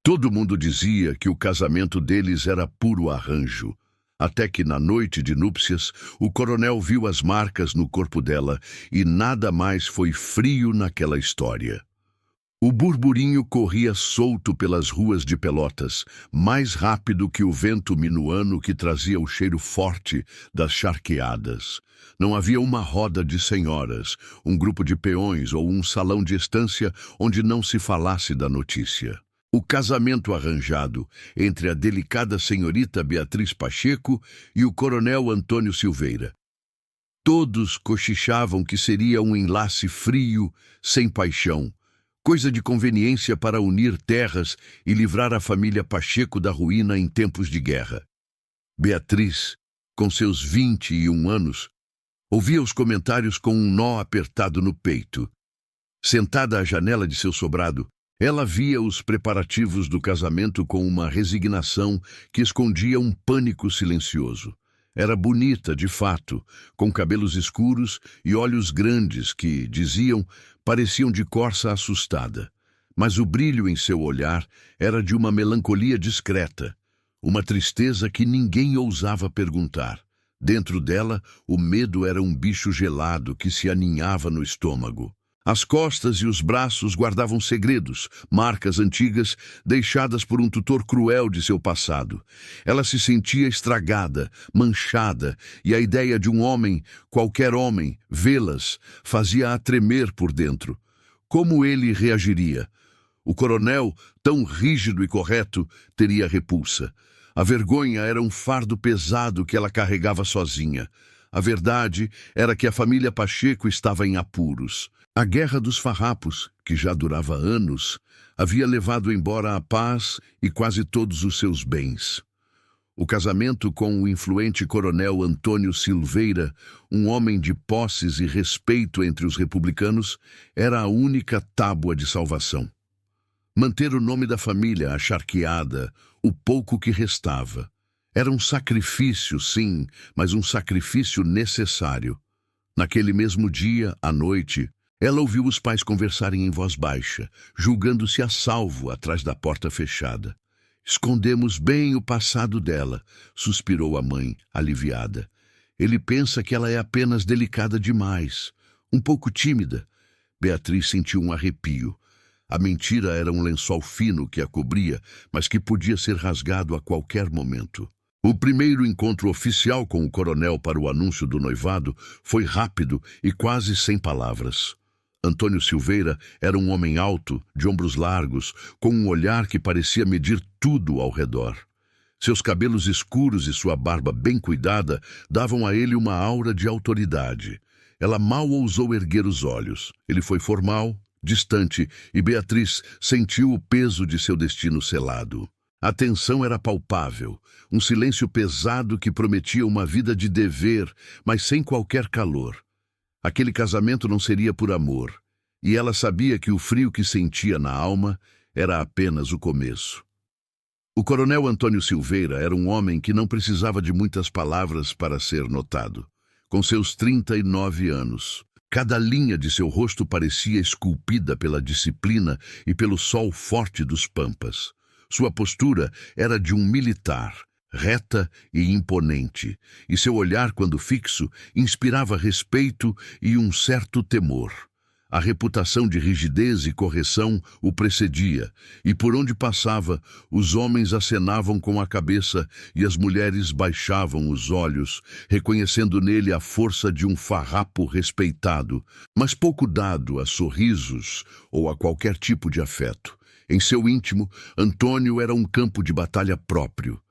Todo mundo dizia que o casamento deles era puro arranjo, até que na noite de núpcias o coronel viu as marcas no corpo dela e nada mais foi frio naquela história. O burburinho corria solto pelas ruas de Pelotas, mais rápido que o vento minuano que trazia o cheiro forte das charqueadas. Não havia uma roda de senhoras, um grupo de peões ou um salão de estância onde não se falasse da notícia. O casamento arranjado entre a delicada senhorita Beatriz Pacheco e o coronel Antônio Silveira. Todos cochichavam que seria um enlace frio, sem paixão, coisa de conveniência para unir terras e livrar a família Pacheco da ruína em tempos de guerra. Beatriz, com seus 21 anos, ouvia os comentários com um nó apertado no peito. Sentada à janela de seu sobrado, ela via os preparativos do casamento com uma resignação que escondia um pânico silencioso. Era bonita, de fato, com cabelos escuros e olhos grandes que, diziam, pareciam de corça assustada. Mas o brilho em seu olhar era de uma melancolia discreta, uma tristeza que ninguém ousava perguntar. Dentro dela, o medo era um bicho gelado que se aninhava no estômago. As costas e os braços guardavam segredos, marcas antigas deixadas por um tutor cruel de seu passado. Ela se sentia estragada, manchada, e a ideia de um homem, qualquer homem, vê-las, fazia-a tremer por dentro. Como ele reagiria? O coronel, tão rígido e correto, teria repulsa. A vergonha era um fardo pesado que ela carregava sozinha. A verdade era que a família Pacheco estava em apuros. A Guerra dos Farrapos, que já durava anos, havia levado embora a paz e quase todos os seus bens. O casamento com o influente coronel Antônio Silveira, um homem de posses e respeito entre os republicanos, era a única tábua de salvação. Manter o nome da família acharqueada, o pouco que restava. Era um sacrifício, sim, mas um sacrifício necessário. Naquele mesmo dia, à noite, ela ouviu os pais conversarem em voz baixa, julgando-se a salvo atrás da porta fechada. Escondemos bem o passado dela, suspirou a mãe, aliviada. Ele pensa que ela é apenas delicada demais, um pouco tímida. Beatriz sentiu um arrepio. A mentira era um lençol fino que a cobria, mas que podia ser rasgado a qualquer momento. O primeiro encontro oficial com o coronel para o anúncio do noivado foi rápido e quase sem palavras. Antônio Silveira era um homem alto, de ombros largos, com um olhar que parecia medir tudo ao redor. Seus cabelos escuros e sua barba bem cuidada davam a ele uma aura de autoridade. Ela mal ousou erguer os olhos. Ele foi formal, distante, e Beatriz sentiu o peso de seu destino selado. A tensão era palpável, um silêncio pesado que prometia uma vida de dever, mas sem qualquer calor. Aquele casamento não seria por amor, e ela sabia que o frio que sentia na alma era apenas o começo. O coronel Antônio Silveira era um homem que não precisava de muitas palavras para ser notado. Com seus 39 anos, cada linha de seu rosto parecia esculpida pela disciplina e pelo sol forte dos pampas. Sua postura era de um militar, reta e imponente, e seu olhar, quando fixo, inspirava respeito e um certo temor. A reputação de rigidez e correção o precedia, e por onde passava, os homens acenavam com a cabeça e as mulheres baixavam os olhos, reconhecendo nele a força de um farrapo respeitado, mas pouco dado a sorrisos ou a qualquer tipo de afeto. Em seu íntimo, Antônio era um campo de batalha próprio.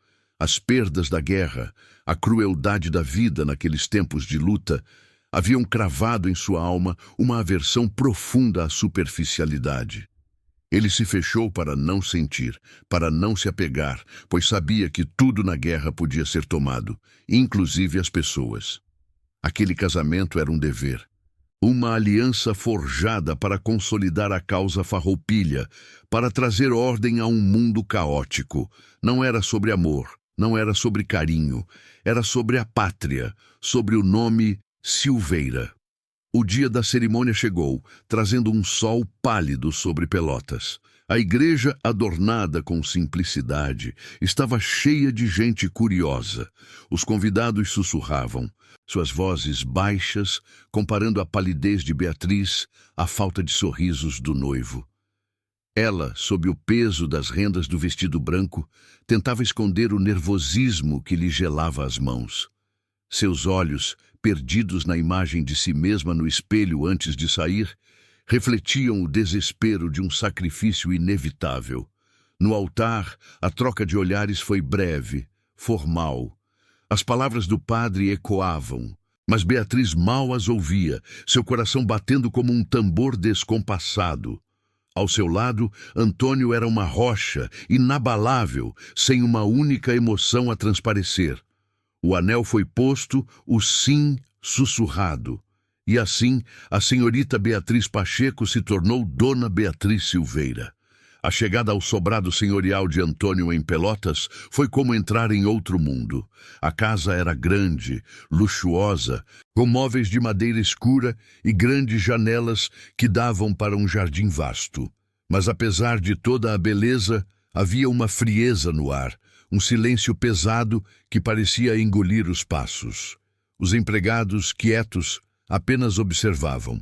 As perdas da guerra, a crueldade da vida naqueles tempos de luta, haviam cravado em sua alma uma aversão profunda à superficialidade. Ele se fechou para não sentir, para não se apegar, pois sabia que tudo na guerra podia ser tomado, inclusive as pessoas. Aquele casamento era um dever. Uma aliança forjada para consolidar a causa farroupilha, para trazer ordem a um mundo caótico. Não era sobre amor, não era sobre carinho, era sobre a pátria, sobre o nome Silveira. O dia da cerimônia chegou, trazendo um sol pálido sobre Pelotas. A igreja, adornada com simplicidade, estava cheia de gente curiosa. Os convidados sussurravam, suas vozes baixas, comparando a palidez de Beatriz à falta de sorrisos do noivo. Ela, sob o peso das rendas do vestido branco, tentava esconder o nervosismo que lhe gelava as mãos. Seus olhos, perdidos na imagem de si mesma no espelho antes de sair, refletiam o desespero de um sacrifício inevitável. No altar, a troca de olhares foi breve, formal. As palavras do padre ecoavam, mas Beatriz mal as ouvia, seu coração batendo como um tambor descompassado. Ao seu lado, Antônio era uma rocha, inabalável, sem uma única emoção a transparecer. O anel foi posto, o sim sussurrado. E assim, a senhorita Beatriz Pacheco se tornou Dona Beatriz Silveira. A chegada ao sobrado senhorial de Antônio em Pelotas foi como entrar em outro mundo. A casa era grande, luxuosa, com móveis de madeira escura e grandes janelas que davam para um jardim vasto. Mas apesar de toda a beleza, havia uma frieza no ar, um silêncio pesado que parecia engolir os passos. Os empregados, quietos, apenas observavam.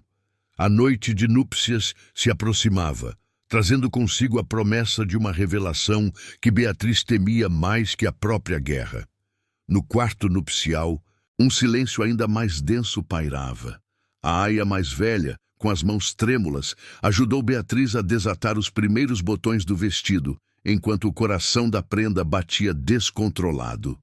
A noite de núpcias se aproximava, trazendo consigo a promessa de uma revelação que Beatriz temia mais que a própria guerra. No quarto nupcial, um silêncio ainda mais denso pairava. A aia mais velha, com as mãos trêmulas, ajudou Beatriz a desatar os primeiros botões do vestido, enquanto o coração da prenda batia descontrolado.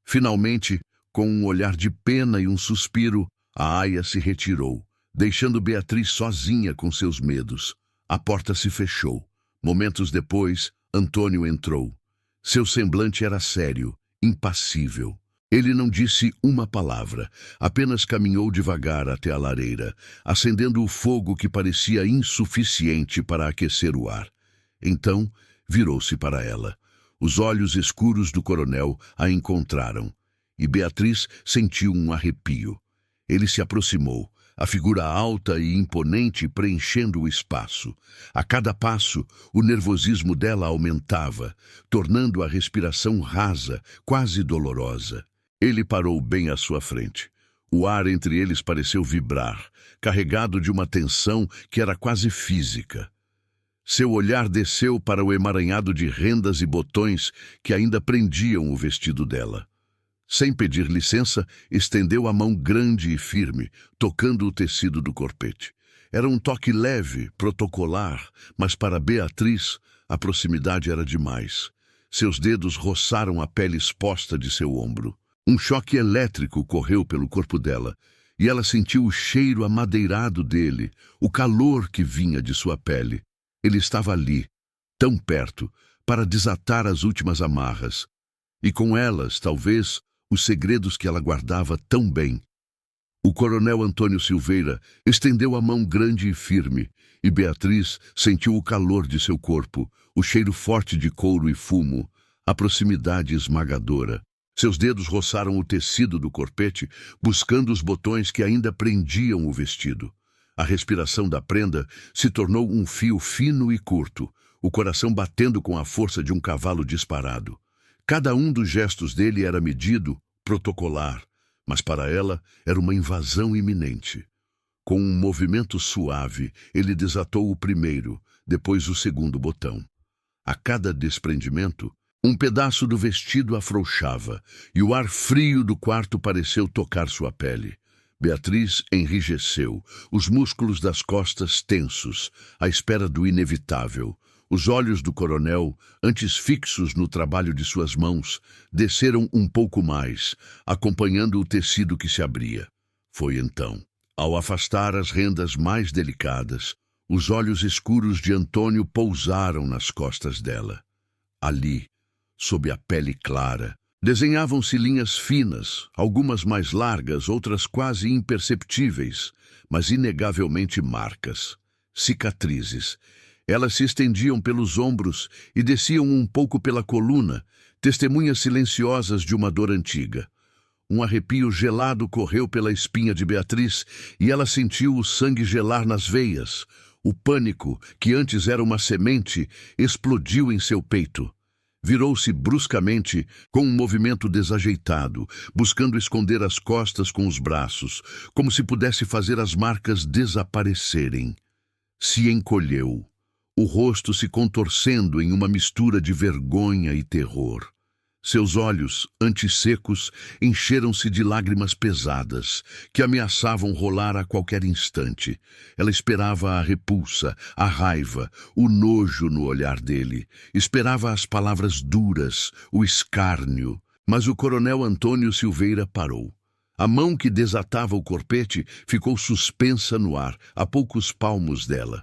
Finalmente, com um olhar de pena e um suspiro, a aia se retirou, deixando Beatriz sozinha com seus medos. A porta se fechou. Momentos depois, Antônio entrou. Seu semblante era sério, impassível. Ele não disse uma palavra, apenas caminhou devagar até a lareira, acendendo o fogo que parecia insuficiente para aquecer o ar. Então, virou-se para ela. Os olhos escuros do coronel a encontraram, e Beatriz sentiu um arrepio. Ele se aproximou, a figura alta e imponente preenchendo o espaço. A cada passo, o nervosismo dela aumentava, tornando a respiração rasa, quase dolorosa. Ele parou bem à sua frente. O ar entre eles pareceu vibrar, carregado de uma tensão que era quase física. Seu olhar desceu para o emaranhado de rendas e botões que ainda prendiam o vestido dela. Sem pedir licença, estendeu a mão grande e firme, tocando o tecido do corpete. Era um toque leve, protocolar, mas para Beatriz, a proximidade era demais. Seus dedos roçaram a pele exposta de seu ombro. Um choque elétrico correu pelo corpo dela, e ela sentiu o cheiro amadeirado dele, o calor que vinha de sua pele. Ele estava ali, tão perto, para desatar as últimas amarras. E com elas, talvez, os segredos que ela guardava tão bem. O coronel Antônio Silveira estendeu a mão grande e firme, e Beatriz sentiu o calor de seu corpo, o cheiro forte de couro e fumo, a proximidade esmagadora. Seus dedos roçaram o tecido do corpete, buscando os botões que ainda prendiam o vestido. A respiração da prenda se tornou um fio fino e curto, o coração batendo com a força de um cavalo disparado. Cada um dos gestos dele era medido, protocolar, mas para ela era uma invasão iminente. Com um movimento suave, ele desatou o primeiro, depois o segundo botão. A cada desprendimento, um pedaço do vestido afrouxava, e o ar frio do quarto pareceu tocar sua pele. Beatriz enrijeceu, os músculos das costas tensos, à espera do inevitável. Os olhos do coronel, antes fixos no trabalho de suas mãos, desceram um pouco mais, acompanhando o tecido que se abria. Foi então, ao afastar as rendas mais delicadas, os olhos escuros de Antônio pousaram nas costas dela. Ali, sob a pele clara, desenhavam-se linhas finas, algumas mais largas, outras quase imperceptíveis, mas inegavelmente marcas, cicatrizes. Elas se estendiam pelos ombros e desciam um pouco pela coluna, testemunhas silenciosas de uma dor antiga. Um arrepio gelado correu pela espinha de Beatriz e ela sentiu o sangue gelar nas veias. O pânico, que antes era uma semente, explodiu em seu peito. Virou-se bruscamente, com um movimento desajeitado, buscando esconder as costas com os braços, como se pudesse fazer as marcas desaparecerem. Se encolheu, o rosto se contorcendo em uma mistura de vergonha e terror. Seus olhos, antes secos, encheram-se de lágrimas pesadas, que ameaçavam rolar a qualquer instante. Ela esperava a repulsa, a raiva, o nojo no olhar dele. Esperava as palavras duras, o escárnio. Mas o coronel Antônio Silveira parou. A mão que desatava o corpete ficou suspensa no ar, a poucos palmos dela.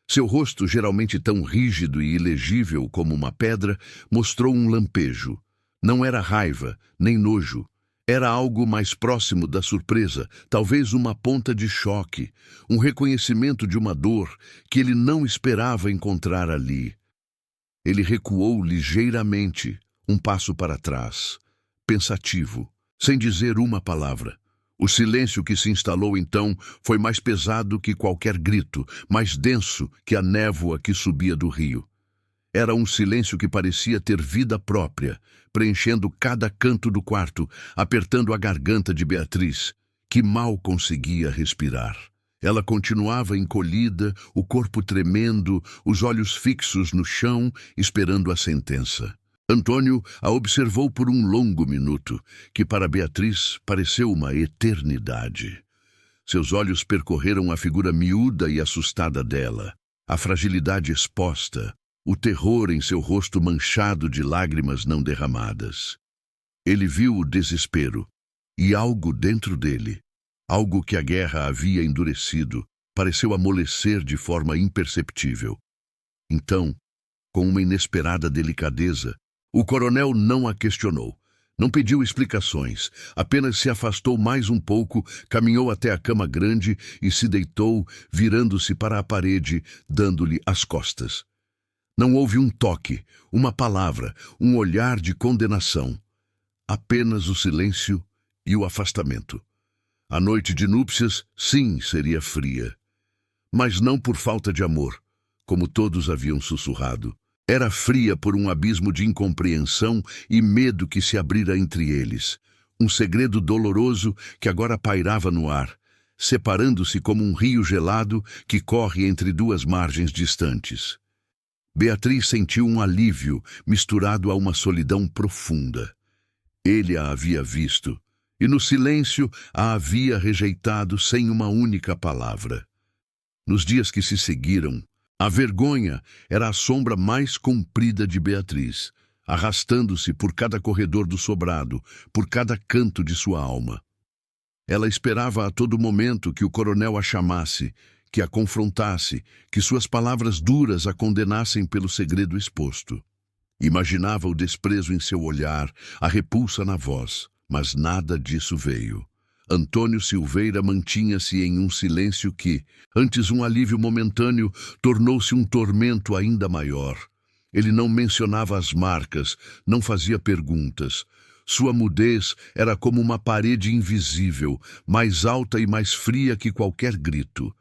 Seu rosto, geralmente tão rígido e ilegível como uma pedra, mostrou um lampejo. Não era raiva, nem nojo. Era algo mais próximo da surpresa, talvez uma ponta de choque, um reconhecimento de uma dor que ele não esperava encontrar ali. Ele recuou ligeiramente, um passo para trás, pensativo, sem dizer uma palavra. O silêncio que se instalou então foi mais pesado que qualquer grito, mais denso que a névoa que subia do rio. Era um silêncio que parecia ter vida própria, preenchendo cada canto do quarto, apertando a garganta de Beatriz, que mal conseguia respirar. Ela continuava encolhida, o corpo tremendo, os olhos fixos no chão, esperando a sentença. Antônio a observou por um longo minuto, que para Beatriz pareceu uma eternidade. Seus olhos percorreram a figura miúda e assustada dela, a fragilidade exposta, o terror em seu rosto manchado de lágrimas não derramadas. Ele viu o desespero e algo dentro dele, algo que a guerra havia endurecido, pareceu amolecer de forma imperceptível. Então, com uma inesperada delicadeza, o coronel não a questionou. Não pediu explicações, apenas se afastou mais um pouco, caminhou até a cama grande e se deitou, virando-se para a parede, dando-lhe as costas. Não houve um toque, uma palavra, um olhar de condenação. Apenas o silêncio e o afastamento. A noite de núpcias, sim, seria fria. Mas não por falta de amor, como todos haviam sussurrado. Era fria por um abismo de incompreensão e medo que se abrira entre eles. Um segredo doloroso que agora pairava no ar, separando-se como um rio gelado que corre entre duas margens distantes. Beatriz sentiu um alívio misturado a uma solidão profunda. Ele a havia visto, e no silêncio a havia rejeitado sem uma única palavra. Nos dias que se seguiram, a vergonha era a sombra mais comprida de Beatriz, arrastando-se por cada corredor do sobrado, por cada canto de sua alma. Ela esperava a todo momento que o coronel a chamasse, que a confrontasse, que suas palavras duras a condenassem pelo segredo exposto. Imaginava o desprezo em seu olhar, a repulsa na voz, mas nada disso veio. Antônio Silveira mantinha-se em um silêncio que, antes um alívio momentâneo, tornou-se um tormento ainda maior. Ele não mencionava as marcas, não fazia perguntas. Sua mudez era como uma parede invisível, mais alta e mais fria que qualquer grito.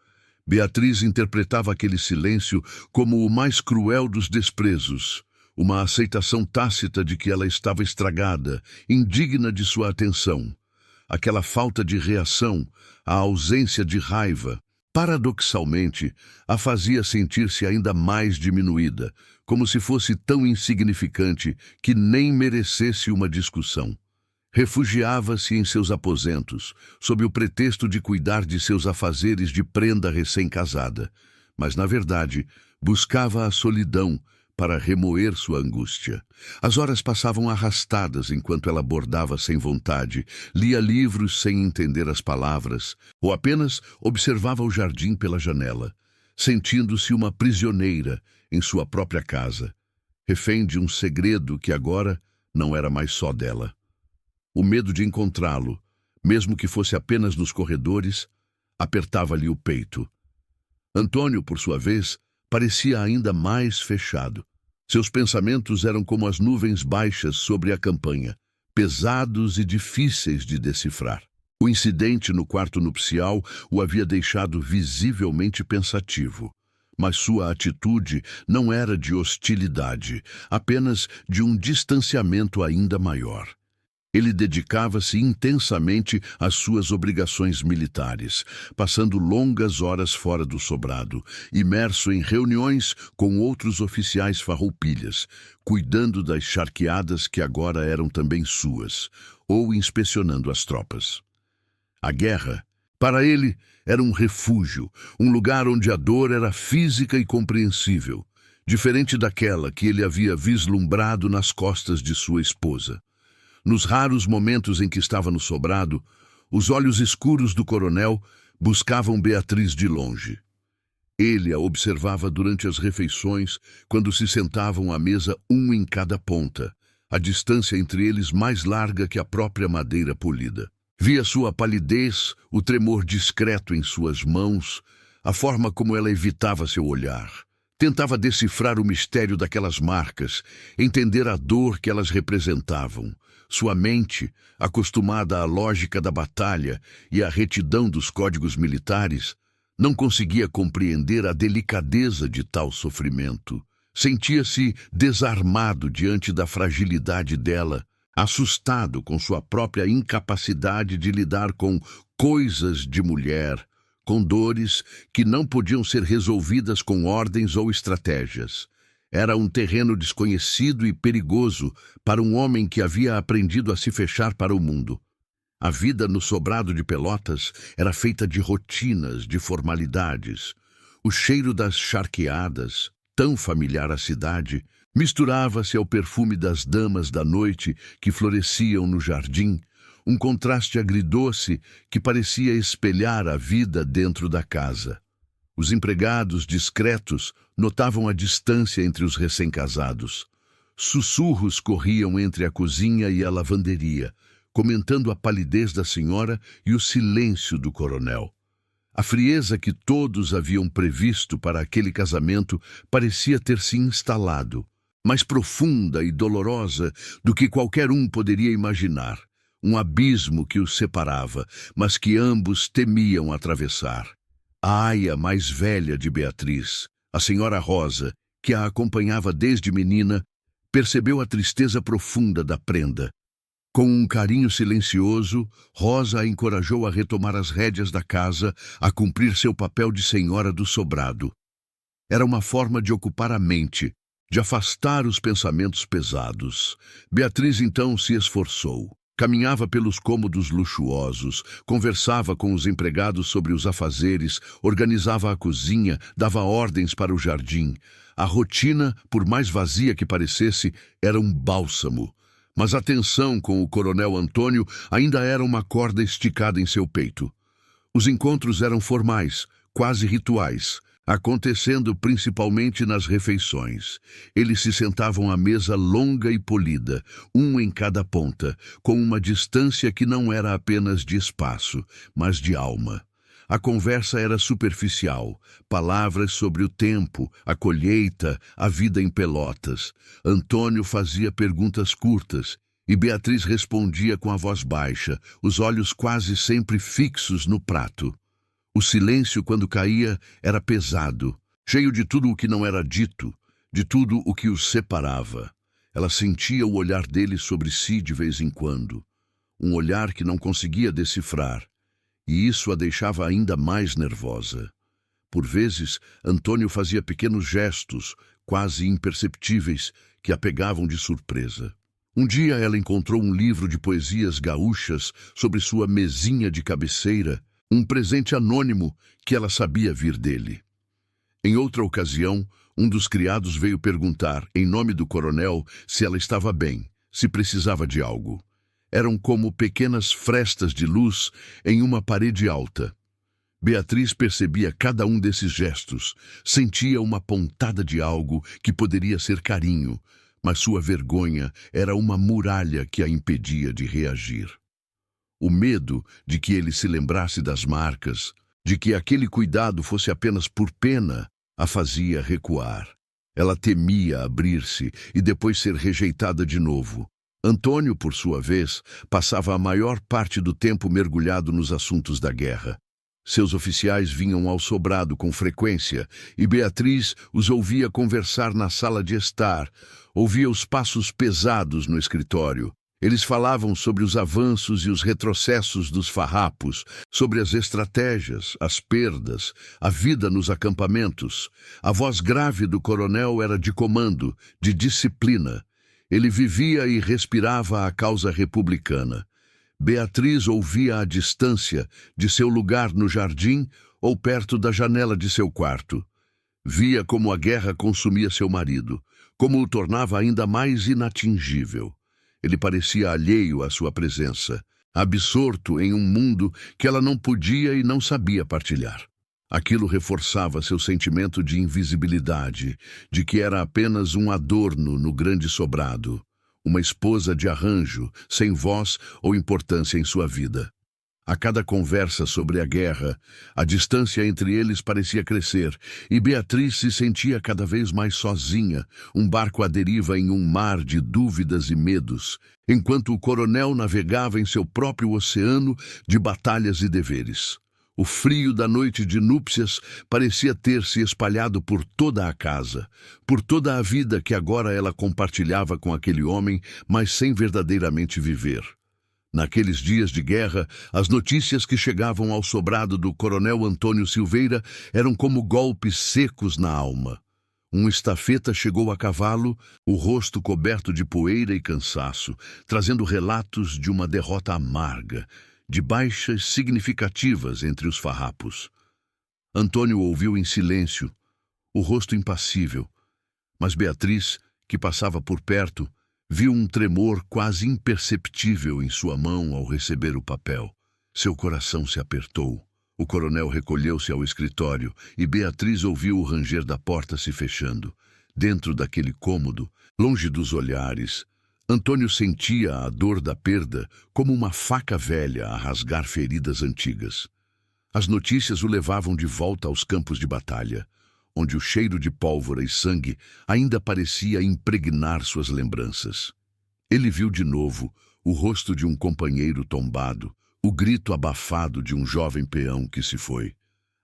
Beatriz interpretava aquele silêncio como o mais cruel dos desprezos, uma aceitação tácita de que ela estava estragada, indigna de sua atenção. Aquela falta de reação, a ausência de raiva, paradoxalmente, a fazia sentir-se ainda mais diminuída, como se fosse tão insignificante que nem merecesse uma discussão. Refugiava-se em seus aposentos, sob o pretexto de cuidar de seus afazeres de prenda recém-casada, mas, na verdade, buscava a solidão para remoer sua angústia. As horas passavam arrastadas enquanto ela bordava sem vontade, lia livros sem entender as palavras, ou apenas observava o jardim pela janela, sentindo-se uma prisioneira em sua própria casa, refém de um segredo que agora não era mais só dela. O medo de encontrá-lo, mesmo que fosse apenas nos corredores, apertava-lhe o peito. Antônio, por sua vez, parecia ainda mais fechado. Seus pensamentos eram como as nuvens baixas sobre a campanha, pesados e difíceis de decifrar. O incidente no quarto nupcial o havia deixado visivelmente pensativo. Mas sua atitude não era de hostilidade, apenas de um distanciamento ainda maior. Ele dedicava-se intensamente às suas obrigações militares, passando longas horas fora do sobrado, imerso em reuniões com outros oficiais farroupilhas, cuidando das charqueadas que agora eram também suas, ou inspecionando as tropas. A guerra, para ele, era um refúgio, um lugar onde a dor era física e compreensível, diferente daquela que ele havia vislumbrado nas costas de sua esposa. Nos raros momentos em que estava no sobrado, os olhos escuros do coronel buscavam Beatriz de longe. Ele a observava durante as refeições, quando se sentavam à mesa um em cada ponta, a distância entre eles mais larga que a própria madeira polida. Via sua palidez, o tremor discreto em suas mãos, a forma como ela evitava seu olhar. Tentava decifrar o mistério daquelas marcas, entender a dor que elas representavam. Sua mente, acostumada à lógica da batalha e à retidão dos códigos militares, não conseguia compreender a delicadeza de tal sofrimento. Sentia-se desarmado diante da fragilidade dela, assustado com sua própria incapacidade de lidar com coisas de mulher, com dores que não podiam ser resolvidas com ordens ou estratégias. Era um terreno desconhecido e perigoso para um homem que havia aprendido a se fechar para o mundo. A vida no sobrado de Pelotas era feita de rotinas, de formalidades. O cheiro das charqueadas, tão familiar à cidade, misturava-se ao perfume das damas da noite que floresciam no jardim, um contraste agridoce que parecia espelhar a vida dentro da casa. Os empregados discretos notavam a distância entre os recém-casados. Sussurros corriam entre a cozinha e a lavanderia, comentando a palidez da senhora e o silêncio do coronel. A frieza que todos haviam previsto para aquele casamento parecia ter se instalado, mais profunda e dolorosa do que qualquer um poderia imaginar. Um abismo que os separava, mas que ambos temiam atravessar. A aia mais velha de Beatriz, a senhora Rosa, que a acompanhava desde menina, percebeu a tristeza profunda da prenda. Com um carinho silencioso, Rosa a encorajou a retomar as rédeas da casa, a cumprir seu papel de senhora do sobrado. Era uma forma de ocupar a mente, de afastar os pensamentos pesados. Beatriz então se esforçou. Caminhava pelos cômodos luxuosos, conversava com os empregados sobre os afazeres, organizava a cozinha, dava ordens para o jardim. A rotina, por mais vazia que parecesse, era um bálsamo. Mas a tensão com o coronel Antônio ainda era uma corda esticada em seu peito. Os encontros eram formais, quase rituais, acontecendo principalmente nas refeições. Eles se sentavam à mesa longa e polida, um em cada ponta, com uma distância que não era apenas de espaço, mas de alma. A conversa era superficial, palavras sobre o tempo, a colheita, a vida em Pelotas. Antônio fazia perguntas curtas, e Beatriz respondia com a voz baixa, os olhos quase sempre fixos no prato. O silêncio, quando caía, era pesado, cheio de tudo o que não era dito, de tudo o que os separava. Ela sentia o olhar dele sobre si de vez em quando, um olhar que não conseguia decifrar, e isso a deixava ainda mais nervosa. Por vezes, Antônio fazia pequenos gestos, quase imperceptíveis, que a pegavam de surpresa. Um dia ela encontrou um livro de poesias gaúchas sobre sua mesinha de cabeceira, um presente anônimo que ela sabia vir dele. Em outra ocasião, um dos criados veio perguntar, em nome do coronel, se ela estava bem, se precisava de algo. Eram como pequenas frestas de luz em uma parede alta. Beatriz percebia cada um desses gestos, sentia uma pontada de algo que poderia ser carinho, mas sua vergonha era uma muralha que a impedia de reagir. O medo de que ele se lembrasse das marcas, de que aquele cuidado fosse apenas por pena, a fazia recuar. Ela temia abrir-se e depois ser rejeitada de novo. Antônio, por sua vez, passava a maior parte do tempo mergulhado nos assuntos da guerra. Seus oficiais vinham ao sobrado com frequência e Beatriz os ouvia conversar na sala de estar, ouvia os passos pesados no escritório. Eles falavam sobre os avanços e os retrocessos dos farrapos, sobre as estratégias, as perdas, a vida nos acampamentos. A voz grave do coronel era de comando, de disciplina. Ele vivia e respirava a causa republicana. Beatriz ouvia à distância, de seu lugar no jardim ou perto da janela de seu quarto. Via como a guerra consumia seu marido, como o tornava ainda mais inatingível. Ele parecia alheio à sua presença, absorto em um mundo que ela não podia e não sabia partilhar. Aquilo reforçava seu sentimento de invisibilidade, de que era apenas um adorno no grande sobrado, uma esposa de arranjo, sem voz ou importância em sua vida. A cada conversa sobre a guerra, a distância entre eles parecia crescer, e Beatriz se sentia cada vez mais sozinha, um barco à deriva em um mar de dúvidas e medos, enquanto o coronel navegava em seu próprio oceano de batalhas e deveres. O frio da noite de núpcias parecia ter se espalhado por toda a casa, por toda a vida que agora ela compartilhava com aquele homem, mas sem verdadeiramente viver. Naqueles dias de guerra, as notícias que chegavam ao sobrado do coronel Antônio Silveira eram como golpes secos na alma. Um estafeta chegou a cavalo, o rosto coberto de poeira e cansaço, trazendo relatos de uma derrota amarga, de baixas significativas entre os farrapos. Antônio ouviu em silêncio, o rosto impassível, mas Beatriz, que passava por perto, viu um tremor quase imperceptível em sua mão ao receber o papel. Seu coração se apertou. O coronel recolheu-se ao escritório e Beatriz ouviu o ranger da porta se fechando. Dentro daquele cômodo, longe dos olhares, Antônio sentia a dor da perda como uma faca velha a rasgar feridas antigas. As notícias o levavam de volta aos campos de batalha, onde o cheiro de pólvora e sangue ainda parecia impregnar suas lembranças. Ele viu de novo o rosto de um companheiro tombado, o grito abafado de um jovem peão que se foi.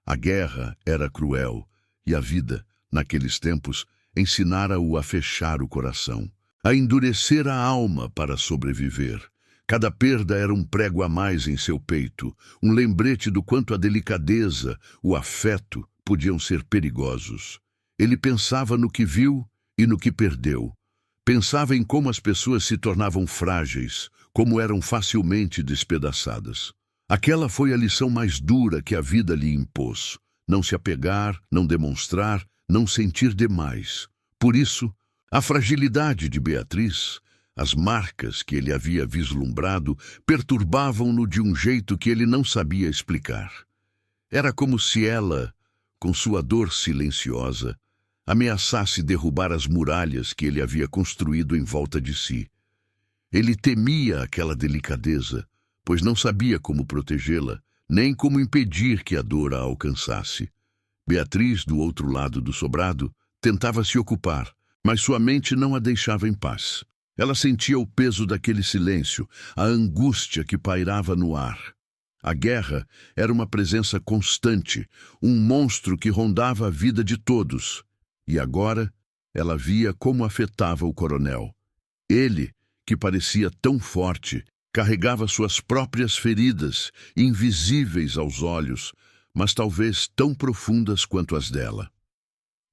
A guerra era cruel, e a vida, naqueles tempos, ensinara-o a fechar o coração, a endurecer a alma para sobreviver. Cada perda era um prego a mais em seu peito, um lembrete do quanto a delicadeza, o afeto, podiam ser perigosos. Ele pensava no que viu e no que perdeu. Pensava em como as pessoas se tornavam frágeis, como eram facilmente despedaçadas. Aquela foi a lição mais dura que a vida lhe impôs. Não se apegar, não demonstrar, não sentir demais. Por isso, a fragilidade de Beatriz, as marcas que ele havia vislumbrado, perturbavam-no de um jeito que ele não sabia explicar. Era como se ela, com sua dor silenciosa, ameaçasse derrubar as muralhas que ele havia construído em volta de si. Ele temia aquela delicadeza, pois não sabia como protegê-la, nem como impedir que a dor a alcançasse. Beatriz, do outro lado do sobrado, tentava se ocupar, mas sua mente não a deixava em paz. Ela sentia o peso daquele silêncio, a angústia que pairava no ar. A guerra era uma presença constante, um monstro que rondava a vida de todos. E agora ela via como afetava o coronel. Ele, que parecia tão forte, carregava suas próprias feridas, invisíveis aos olhos, mas talvez tão profundas quanto as dela.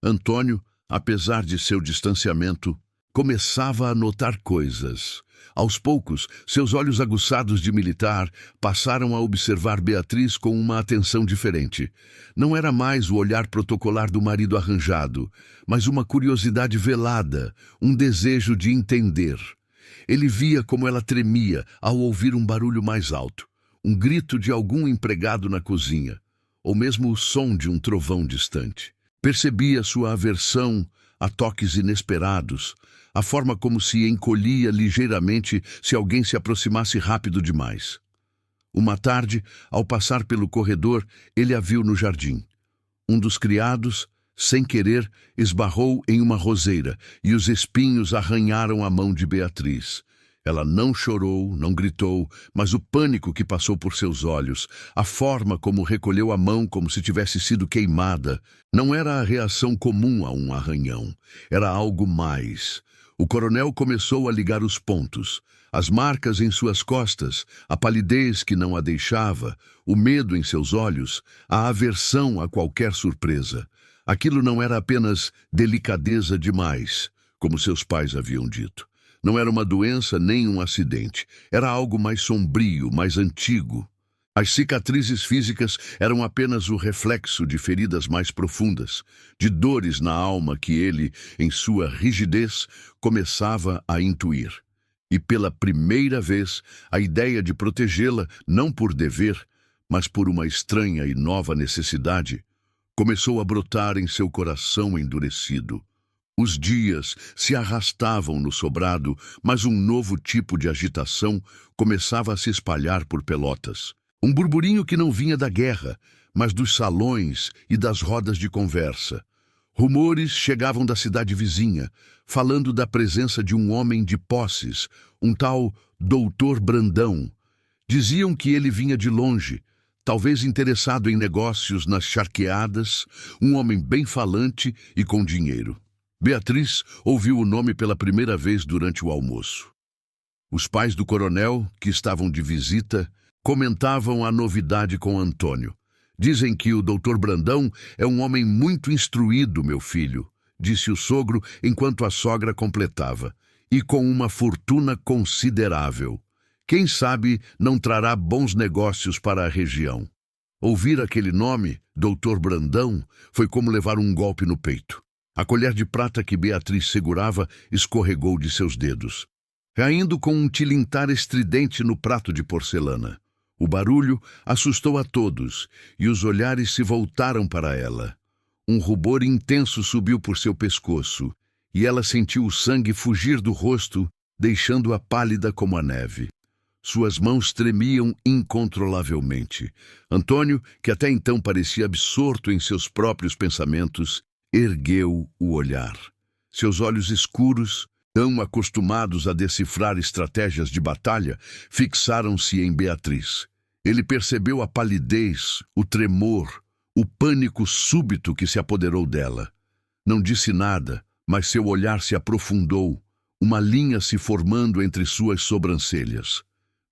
Antônio, apesar de seu distanciamento, começava a notar coisas. Aos poucos, seus olhos aguçados de militar passaram a observar Beatriz com uma atenção diferente. Não era mais o olhar protocolar do marido arranjado, mas uma curiosidade velada, um desejo de entender. Ele via como ela tremia ao ouvir um barulho mais alto, um grito de algum empregado na cozinha, ou mesmo o som de um trovão distante. Percebia sua aversão a toques inesperados, a forma como se encolhia ligeiramente se alguém se aproximasse rápido demais. Uma tarde, ao passar pelo corredor, ele a viu no jardim. Um dos criados, sem querer, esbarrou em uma roseira e os espinhos arranharam a mão de Beatriz. Ela não chorou, não gritou, mas o pânico que passou por seus olhos, a forma como recolheu a mão como se tivesse sido queimada, não era a reação comum a um arranhão. Era algo mais. O coronel começou a ligar os pontos. As marcas em suas costas, a palidez que não a deixava, o medo em seus olhos, a aversão a qualquer surpresa. Aquilo não era apenas delicadeza demais, como seus pais haviam dito. Não era uma doença nem um acidente. Era algo mais sombrio, mais antigo. As cicatrizes físicas eram apenas o reflexo de feridas mais profundas, de dores na alma que ele, em sua rigidez, começava a intuir. E pela primeira vez, a ideia de protegê-la, não por dever, mas por uma estranha e nova necessidade, começou a brotar em seu coração endurecido. Os dias se arrastavam no sobrado, mas um novo tipo de agitação começava a se espalhar por Pelotas. Um burburinho que não vinha da guerra, mas dos salões e das rodas de conversa. Rumores chegavam da cidade vizinha, falando da presença de um homem de posses, um tal Doutor Brandão. Diziam que ele vinha de longe, talvez interessado em negócios nas charqueadas, um homem bem falante e com dinheiro. Beatriz ouviu o nome pela primeira vez durante o almoço. Os pais do coronel, que estavam de visita, comentavam a novidade com Antônio. Dizem que o doutor Brandão é um homem muito instruído, meu filho, disse o sogro enquanto a sogra completava, e com uma fortuna considerável. Quem sabe não trará bons negócios para a região. Ouvir aquele nome, doutor Brandão, foi como levar um golpe no peito. A colher de prata que Beatriz segurava escorregou de seus dedos, caindo com um tilintar estridente no prato de porcelana. O barulho assustou a todos e os olhares se voltaram para ela. Um rubor intenso subiu por seu pescoço e ela sentiu o sangue fugir do rosto, deixando-a pálida como a neve. Suas mãos tremiam incontrolavelmente. Antônio, que até então parecia absorto em seus próprios pensamentos, ergueu o olhar. Seus olhos escuros, tão acostumados a decifrar estratégias de batalha, fixaram-se em Beatriz. Ele percebeu a palidez, o tremor, o pânico súbito que se apoderou dela. Não disse nada, mas seu olhar se aprofundou, uma linha se formando entre suas sobrancelhas.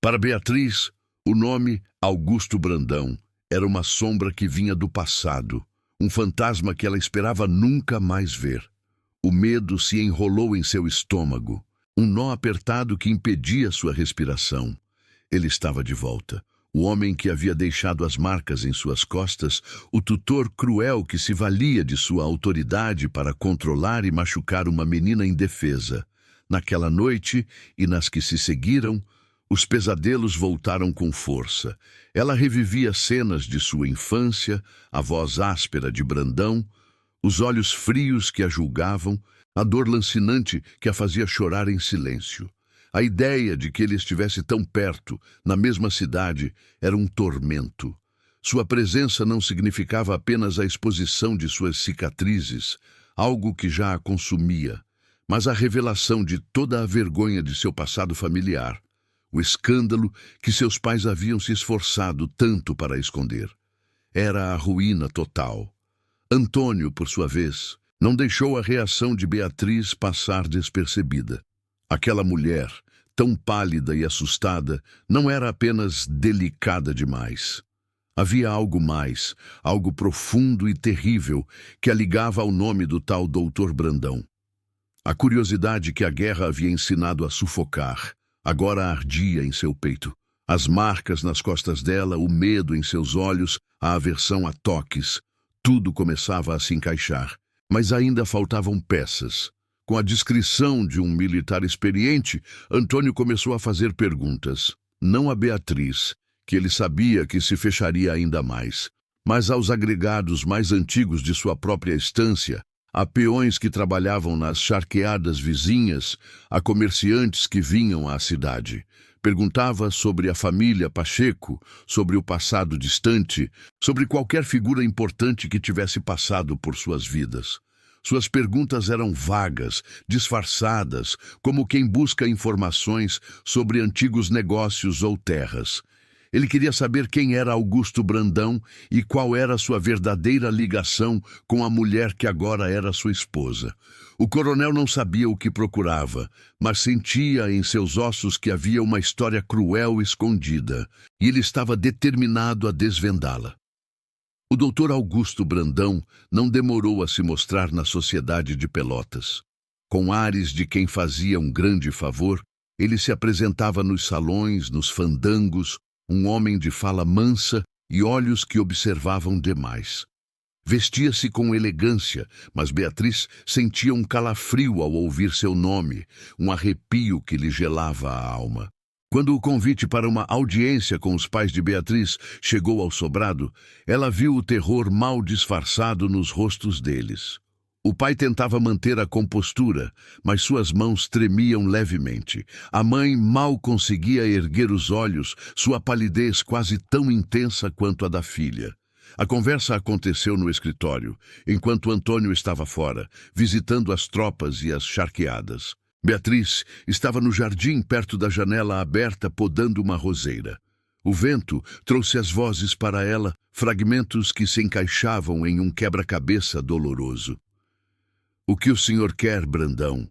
Para Beatriz, o nome Augusto Brandão era uma sombra que vinha do passado, um fantasma que ela esperava nunca mais ver. O medo se enrolou em seu estômago, um nó apertado que impedia sua respiração. Ele estava de volta. O homem que havia deixado as marcas em suas costas, o tutor cruel que se valia de sua autoridade para controlar e machucar uma menina indefesa. Naquela noite e nas que se seguiram, os pesadelos voltaram com força. Ela revivia cenas de sua infância, a voz áspera de Brandão, os olhos frios que a julgavam, a dor lancinante que a fazia chorar em silêncio. A ideia de que ele estivesse tão perto, na mesma cidade, era um tormento. Sua presença não significava apenas a exposição de suas cicatrizes, algo que já a consumia, mas a revelação de toda a vergonha de seu passado familiar, o escândalo que seus pais haviam se esforçado tanto para esconder. Era a ruína total. Antônio, por sua vez, não deixou a reação de Beatriz passar despercebida. Aquela mulher, tão pálida e assustada, não era apenas delicada demais. Havia algo mais, algo profundo e terrível, que a ligava ao nome do tal Doutor Brandão. A curiosidade que a guerra havia ensinado a sufocar, agora ardia em seu peito. As marcas nas costas dela, o medo em seus olhos, a aversão a toques, tudo começava a se encaixar. Mas ainda faltavam peças. Com a descrição de um militar experiente, Antônio começou a fazer perguntas. Não a Beatriz, que ele sabia que se fecharia ainda mais, mas aos agregados mais antigos de sua própria estância, a peões que trabalhavam nas charqueadas vizinhas, a comerciantes que vinham à cidade. Perguntava sobre a família Pacheco, sobre o passado distante, sobre qualquer figura importante que tivesse passado por suas vidas. Suas perguntas eram vagas, disfarçadas, como quem busca informações sobre antigos negócios ou terras. Ele queria saber quem era Augusto Brandão e qual era sua verdadeira ligação com a mulher que agora era sua esposa. O coronel não sabia o que procurava, mas sentia em seus ossos que havia uma história cruel escondida, e ele estava determinado a desvendá-la. O doutor Augusto Brandão não demorou a se mostrar na sociedade de Pelotas. Com ares de quem fazia um grande favor, ele se apresentava nos salões, nos fandangos, um homem de fala mansa e olhos que observavam demais. Vestia-se com elegância, mas Beatriz sentia um calafrio ao ouvir seu nome, um arrepio que lhe gelava a alma. Quando o convite para uma audiência com os pais de Beatriz chegou ao sobrado, ela viu o terror mal disfarçado nos rostos deles. O pai tentava manter a compostura, mas suas mãos tremiam levemente. A mãe mal conseguia erguer os olhos, sua palidez quase tão intensa quanto a da filha. A conversa aconteceu no escritório, enquanto Antônio estava fora, visitando as tropas e as charqueadas. Beatriz estava no jardim perto da janela aberta podando uma roseira. O vento trouxe as vozes para ela, fragmentos que se encaixavam em um quebra-cabeça doloroso. "O que o senhor quer, Brandão?"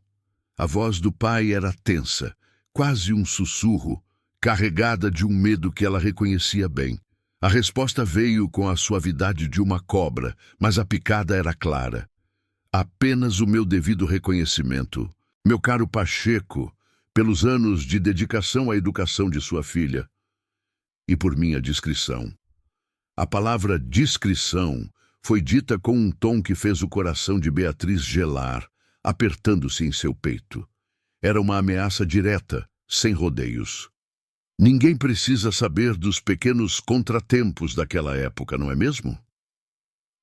A voz do pai era tensa, quase um sussurro, carregada de um medo que ela reconhecia bem. A resposta veio com a suavidade de uma cobra, mas a picada era clara. "Apenas o meu devido reconhecimento, meu caro Pacheco, pelos anos de dedicação à educação de sua filha, e por minha discrição." A palavra discrição foi dita com um tom que fez o coração de Beatriz gelar, apertando-se em seu peito. Era uma ameaça direta, sem rodeios. Ninguém precisa saber dos pequenos contratempos daquela época, não é mesmo?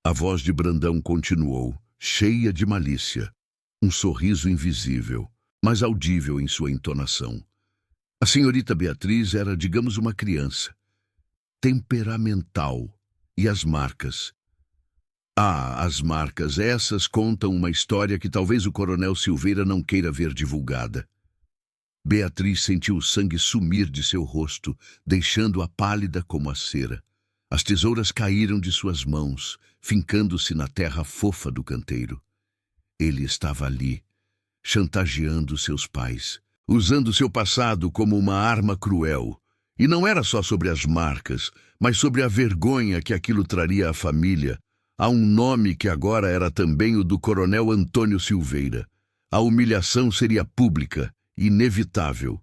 A voz de Brandão continuou, cheia de malícia, um sorriso invisível, mas audível em sua entonação. A senhorita Beatriz era, digamos, uma criança, temperamental, e as marcas. As marcas, essas contam uma história que talvez o coronel Silveira não queira ver divulgada. Beatriz sentiu o sangue sumir de seu rosto, deixando-a pálida como a cera. As tesouras caíram de suas mãos, fincando-se na terra fofa do canteiro. Ele estava ali, chantageando seus pais, usando seu passado como uma arma cruel. E não era só sobre as marcas, mas sobre a vergonha que aquilo traria à família. Há um nome que agora era também o do coronel Antônio Silveira. A humilhação seria pública, inevitável.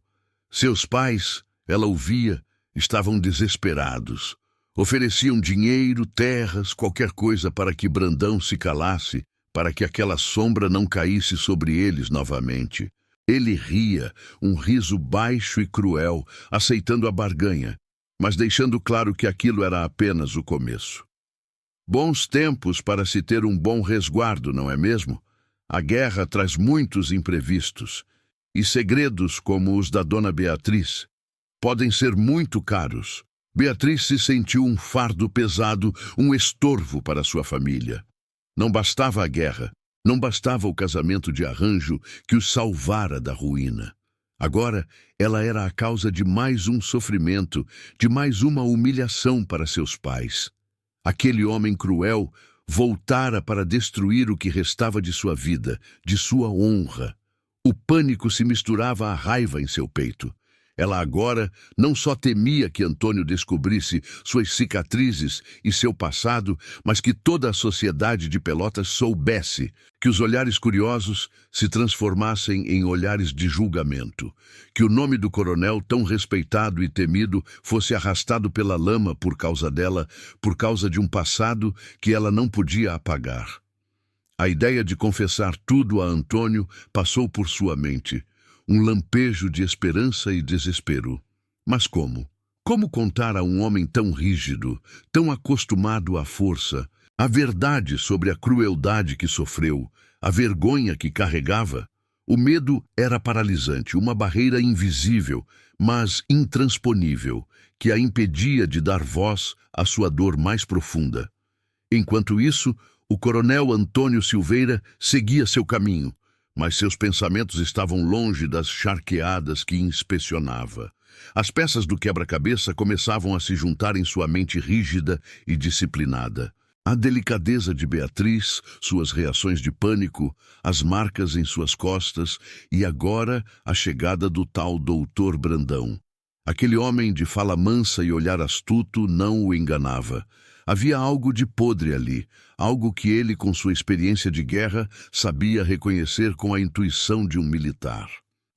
Seus pais, ela ouvia, estavam desesperados. Ofereciam dinheiro, terras, qualquer coisa para que Brandão se calasse, para que aquela sombra não caísse sobre eles novamente. Ele ria, um riso baixo e cruel, aceitando a barganha, mas deixando claro que aquilo era apenas o começo. Bons tempos para se ter um bom resguardo, não é mesmo? A guerra traz muitos imprevistos, e segredos como os da dona Beatriz podem ser muito caros. Beatriz se sentiu um fardo pesado, um estorvo para sua família. Não bastava a guerra, não bastava o casamento de arranjo que os salvara da ruína. Agora, ela era a causa de mais um sofrimento, de mais uma humilhação para seus pais. Aquele homem cruel voltara para destruir o que restava de sua vida, de sua honra. O pânico se misturava à raiva em seu peito. Ela agora não só temia que Antônio descobrisse suas cicatrizes e seu passado, mas que toda a sociedade de Pelotas soubesse, que os olhares curiosos se transformassem em olhares de julgamento, que o nome do coronel, tão respeitado e temido, fosse arrastado pela lama por causa dela, por causa de um passado que ela não podia apagar. A ideia de confessar tudo a Antônio passou por sua mente, um lampejo de esperança e desespero. Mas como? Como contar a um homem tão rígido, tão acostumado à força, a verdade sobre a crueldade que sofreu, a vergonha que carregava? O medo era paralisante, uma barreira invisível, mas intransponível, que a impedia de dar voz à sua dor mais profunda. Enquanto isso, O coronel Antônio Silveira seguia seu caminho, mas seus pensamentos estavam longe das charqueadas que inspecionava. As peças do quebra-cabeça começavam a se juntar em sua mente rígida e disciplinada. A delicadeza de Beatriz, suas reações de pânico, as marcas em suas costas e agora a chegada do tal doutor Brandão. Aquele homem de fala mansa e olhar astuto não o enganava. Havia algo de podre ali, algo que ele, com sua experiência de guerra, sabia reconhecer com a intuição de um militar.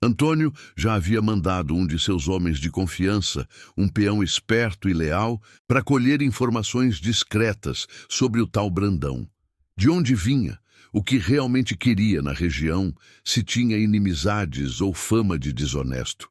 Antônio já havia mandado um de seus homens de confiança, um peão esperto e leal, para colher informações discretas sobre o tal Brandão. De onde vinha, o que realmente queria na região, se tinha inimizades ou fama de desonesto.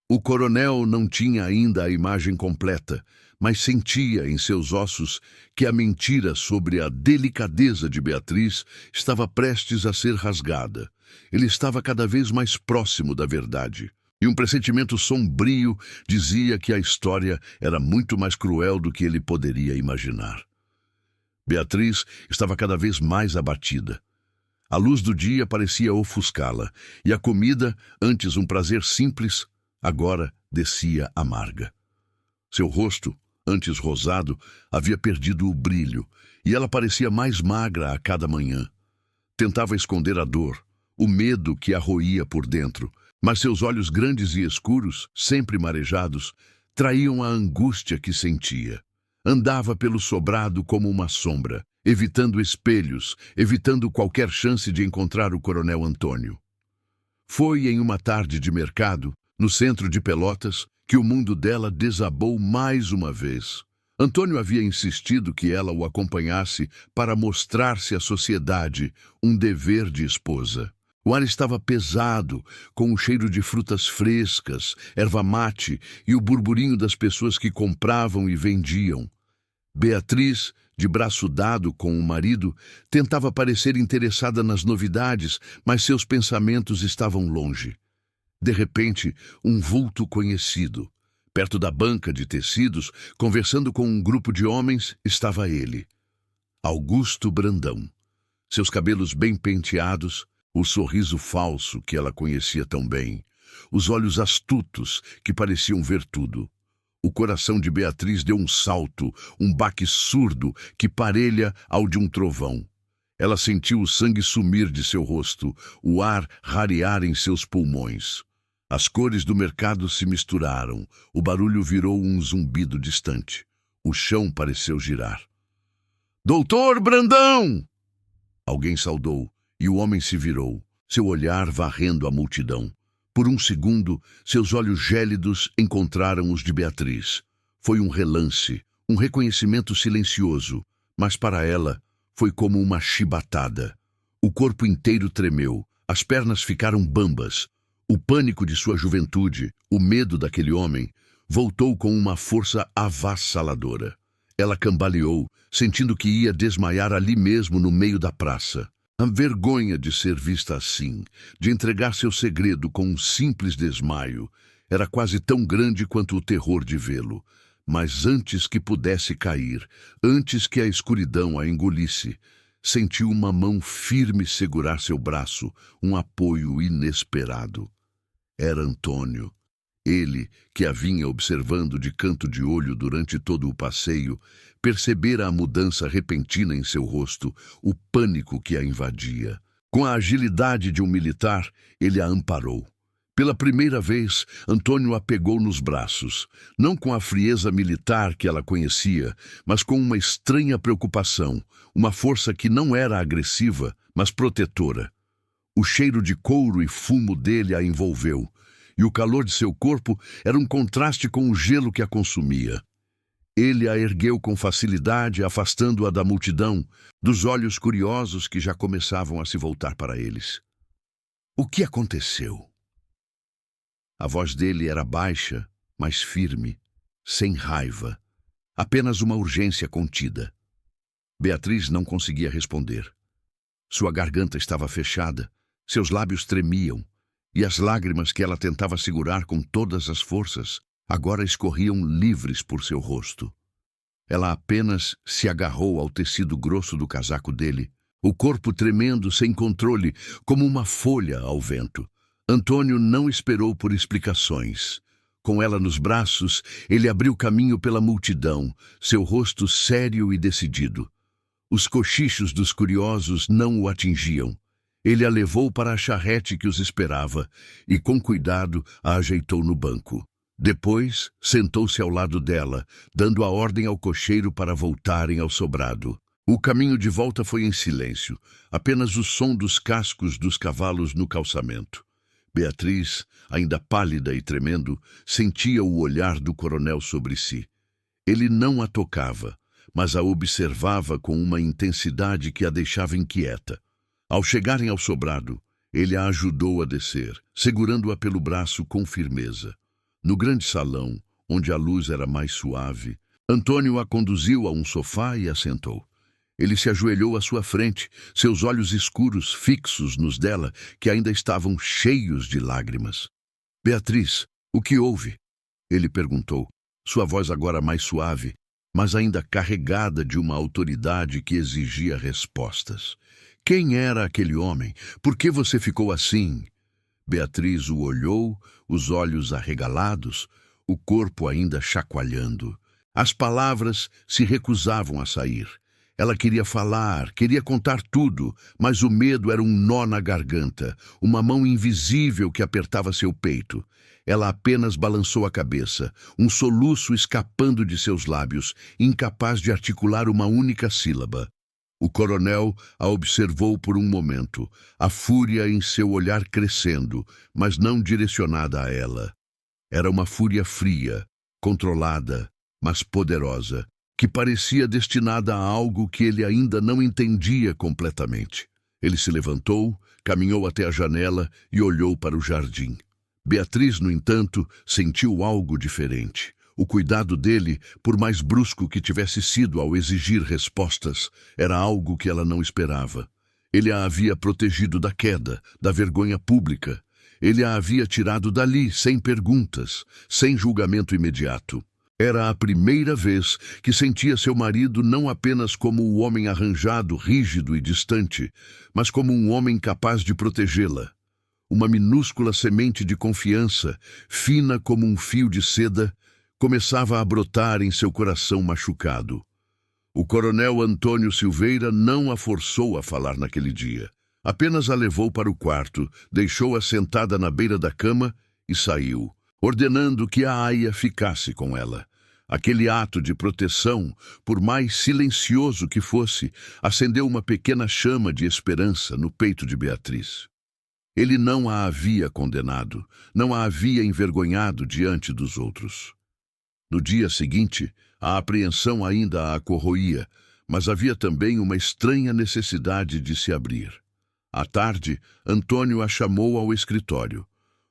O coronel não tinha ainda a imagem completa, mas sentia em seus ossos que a mentira sobre a delicadeza de Beatriz estava prestes a ser rasgada. Ele estava cada vez mais próximo da verdade, e um pressentimento sombrio dizia que a história era muito mais cruel do que ele poderia imaginar. Beatriz estava cada vez mais abatida. A luz do dia parecia ofuscá-la, e a comida, antes um prazer simples, agora descia amarga. Seu rosto, antes rosado, havia perdido o brilho, e ela parecia mais magra a cada manhã. Tentava esconder a dor, o medo que a roía por dentro, mas seus olhos grandes e escuros, sempre marejados, traíam a angústia que sentia. Andava pelo sobrado como uma sombra, evitando espelhos, evitando qualquer chance de encontrar o coronel Antônio. Foi em uma tarde de mercado, no centro de Pelotas, que o mundo dela desabou mais uma vez. Antônio havia insistido que ela o acompanhasse para mostrar-se à sociedade um dever de esposa. O ar estava pesado, com o cheiro de frutas frescas, erva mate e o burburinho das pessoas que compravam e vendiam. Beatriz, de braço dado com o marido, tentava parecer interessada nas novidades, mas seus pensamentos estavam longe. De repente, um vulto conhecido. Perto da banca de tecidos, conversando com um grupo de homens, estava ele. Augusto Brandão. Seus cabelos bem penteados, o sorriso falso que ela conhecia tão bem, os olhos astutos que pareciam ver tudo. O coração de Beatriz deu um salto, um baque surdo que parelha ao de um trovão. Ela sentiu o sangue sumir de seu rosto, o ar rarear em seus pulmões. As cores do mercado se misturaram, o barulho virou um zumbido distante. O chão pareceu girar. "Doutor Brandão!" Alguém saudou, e o homem se virou, seu olhar varrendo a multidão. Por um segundo, seus olhos gélidos encontraram os de Beatriz. Foi um relance, um reconhecimento silencioso, mas para ela foi como uma chibatada. O corpo inteiro tremeu, as pernas ficaram bambas. O pânico de sua juventude, o medo daquele homem, voltou com uma força avassaladora. Ela cambaleou, sentindo que ia desmaiar ali mesmo no meio da praça. A vergonha de ser vista assim, de entregar seu segredo com um simples desmaio, era quase tão grande quanto o terror de vê-lo. Mas antes que pudesse cair, antes que a escuridão a engolisse, sentiu uma mão firme segurar seu braço, um apoio inesperado. Era Antônio. Ele, que a vinha observando de canto de olho durante todo o passeio, percebera a mudança repentina em seu rosto, o pânico que a invadia. Com a agilidade de um militar, ele a amparou. Pela primeira vez, Antônio a pegou nos braços, não com a frieza militar que ela conhecia, mas com uma estranha preocupação, uma força que não era agressiva, mas protetora. O cheiro de couro e fumo dele a envolveu, e o calor de seu corpo era um contraste com o gelo que a consumia. Ele a ergueu com facilidade, afastando-a da multidão, dos olhos curiosos que já começavam a se voltar para eles. O que aconteceu? A voz dele era baixa, mas firme, sem raiva, apenas uma urgência contida. Beatriz não conseguia responder. Sua garganta estava fechada, seus lábios tremiam, e as lágrimas que ela tentava segurar com todas as forças agora escorriam livres por seu rosto. Ela apenas se agarrou ao tecido grosso do casaco dele, o corpo tremendo sem controle, como uma folha ao vento. Antônio não esperou por explicações. Com ela nos braços, ele abriu caminho pela multidão, seu rosto sério e decidido. Os cochichos dos curiosos não o atingiam. Ele a levou para a charrete que os esperava e, com cuidado, a ajeitou no banco. Depois, sentou-se ao lado dela, dando a ordem ao cocheiro para voltarem ao sobrado. O caminho de volta foi em silêncio, apenas o som dos cascos dos cavalos no calçamento. Beatriz, ainda pálida e tremendo, sentia o olhar do coronel sobre si. Ele não a tocava, mas a observava com uma intensidade que a deixava inquieta. Ao chegarem ao sobrado, ele a ajudou a descer, segurando-a pelo braço com firmeza. No grande salão, onde a luz era mais suave, Antônio a conduziu a um sofá e a sentou. Ele se ajoelhou à sua frente, seus olhos escuros fixos nos dela, que ainda estavam cheios de lágrimas. "Beatriz, o que houve?" ele perguntou, sua voz agora mais suave, mas ainda carregada de uma autoridade que exigia respostas. "Quem era aquele homem? Por que você ficou assim?" Beatriz o olhou, os olhos arregalados, o corpo ainda chacoalhando. As palavras se recusavam a sair. Ela queria falar, queria contar tudo, mas o medo era um nó na garganta, uma mão invisível que apertava seu peito. Ela apenas balançou a cabeça, um soluço escapando de seus lábios, incapaz de articular uma única sílaba. O coronel a observou por um momento, a fúria em seu olhar crescendo, mas não direcionada a ela. Era uma fúria fria, controlada, mas poderosa, que parecia destinada a algo que ele ainda não entendia completamente. Ele se levantou, caminhou até a janela e olhou para o jardim. Beatriz, no entanto, sentiu algo diferente. O cuidado dele, por mais brusco que tivesse sido ao exigir respostas, era algo que ela não esperava. Ele a havia protegido da queda, da vergonha pública. Ele a havia tirado dali, sem perguntas, sem julgamento imediato. Era a primeira vez que sentia seu marido não apenas como o homem arranjado, rígido e distante, mas como um homem capaz de protegê-la. Uma minúscula semente de confiança, fina como um fio de seda, começava a brotar em seu coração machucado. O coronel Antônio Silveira não a forçou a falar naquele dia. Apenas a levou para o quarto, deixou-a sentada na beira da cama e saiu, ordenando que a aia ficasse com ela. Aquele ato de proteção, por mais silencioso que fosse, acendeu uma pequena chama de esperança no peito de Beatriz. Ele não a havia condenado, não a havia envergonhado diante dos outros. No dia seguinte, a apreensão ainda a corroía, mas havia também uma estranha necessidade de se abrir. À tarde, Antônio a chamou ao escritório.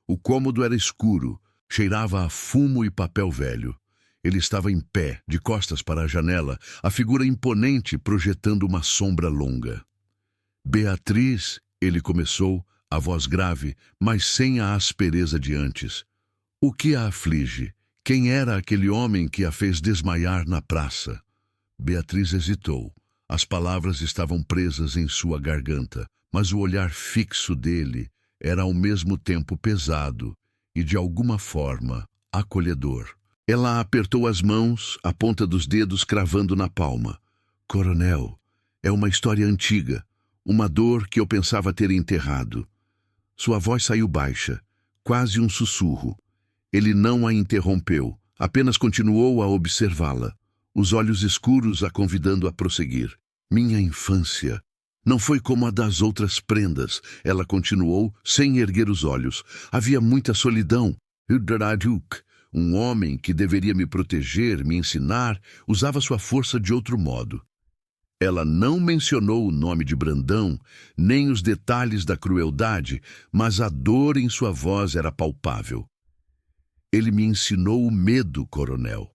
O cômodo era escuro, cheirava a fumo e papel velho. Ele estava em pé, de costas para a janela, a figura imponente projetando uma sombra longa. "Beatriz", ele começou, a voz grave, mas sem a aspereza de antes. "O que a aflige? Quem era aquele homem que a fez desmaiar na praça?" Beatriz hesitou. As palavras estavam presas em sua garganta, mas o olhar fixo dele era ao mesmo tempo pesado e, de alguma forma, acolhedor. Ela apertou as mãos, a ponta dos dedos cravando na palma. "Coronel, é uma história antiga, uma dor que eu pensava ter enterrado." Sua voz saiu baixa, quase um sussurro. Ele não a interrompeu, apenas continuou a observá-la, os olhos escuros a convidando a prosseguir. "Minha infância não foi como a das outras prendas", ela continuou, sem erguer os olhos. "Havia muita solidão. Um homem que deveria me proteger, me ensinar, usava sua força de outro modo." Ela não mencionou o nome de Brandão, nem os detalhes da crueldade, mas a dor em sua voz era palpável. "Ele me ensinou o medo, coronel.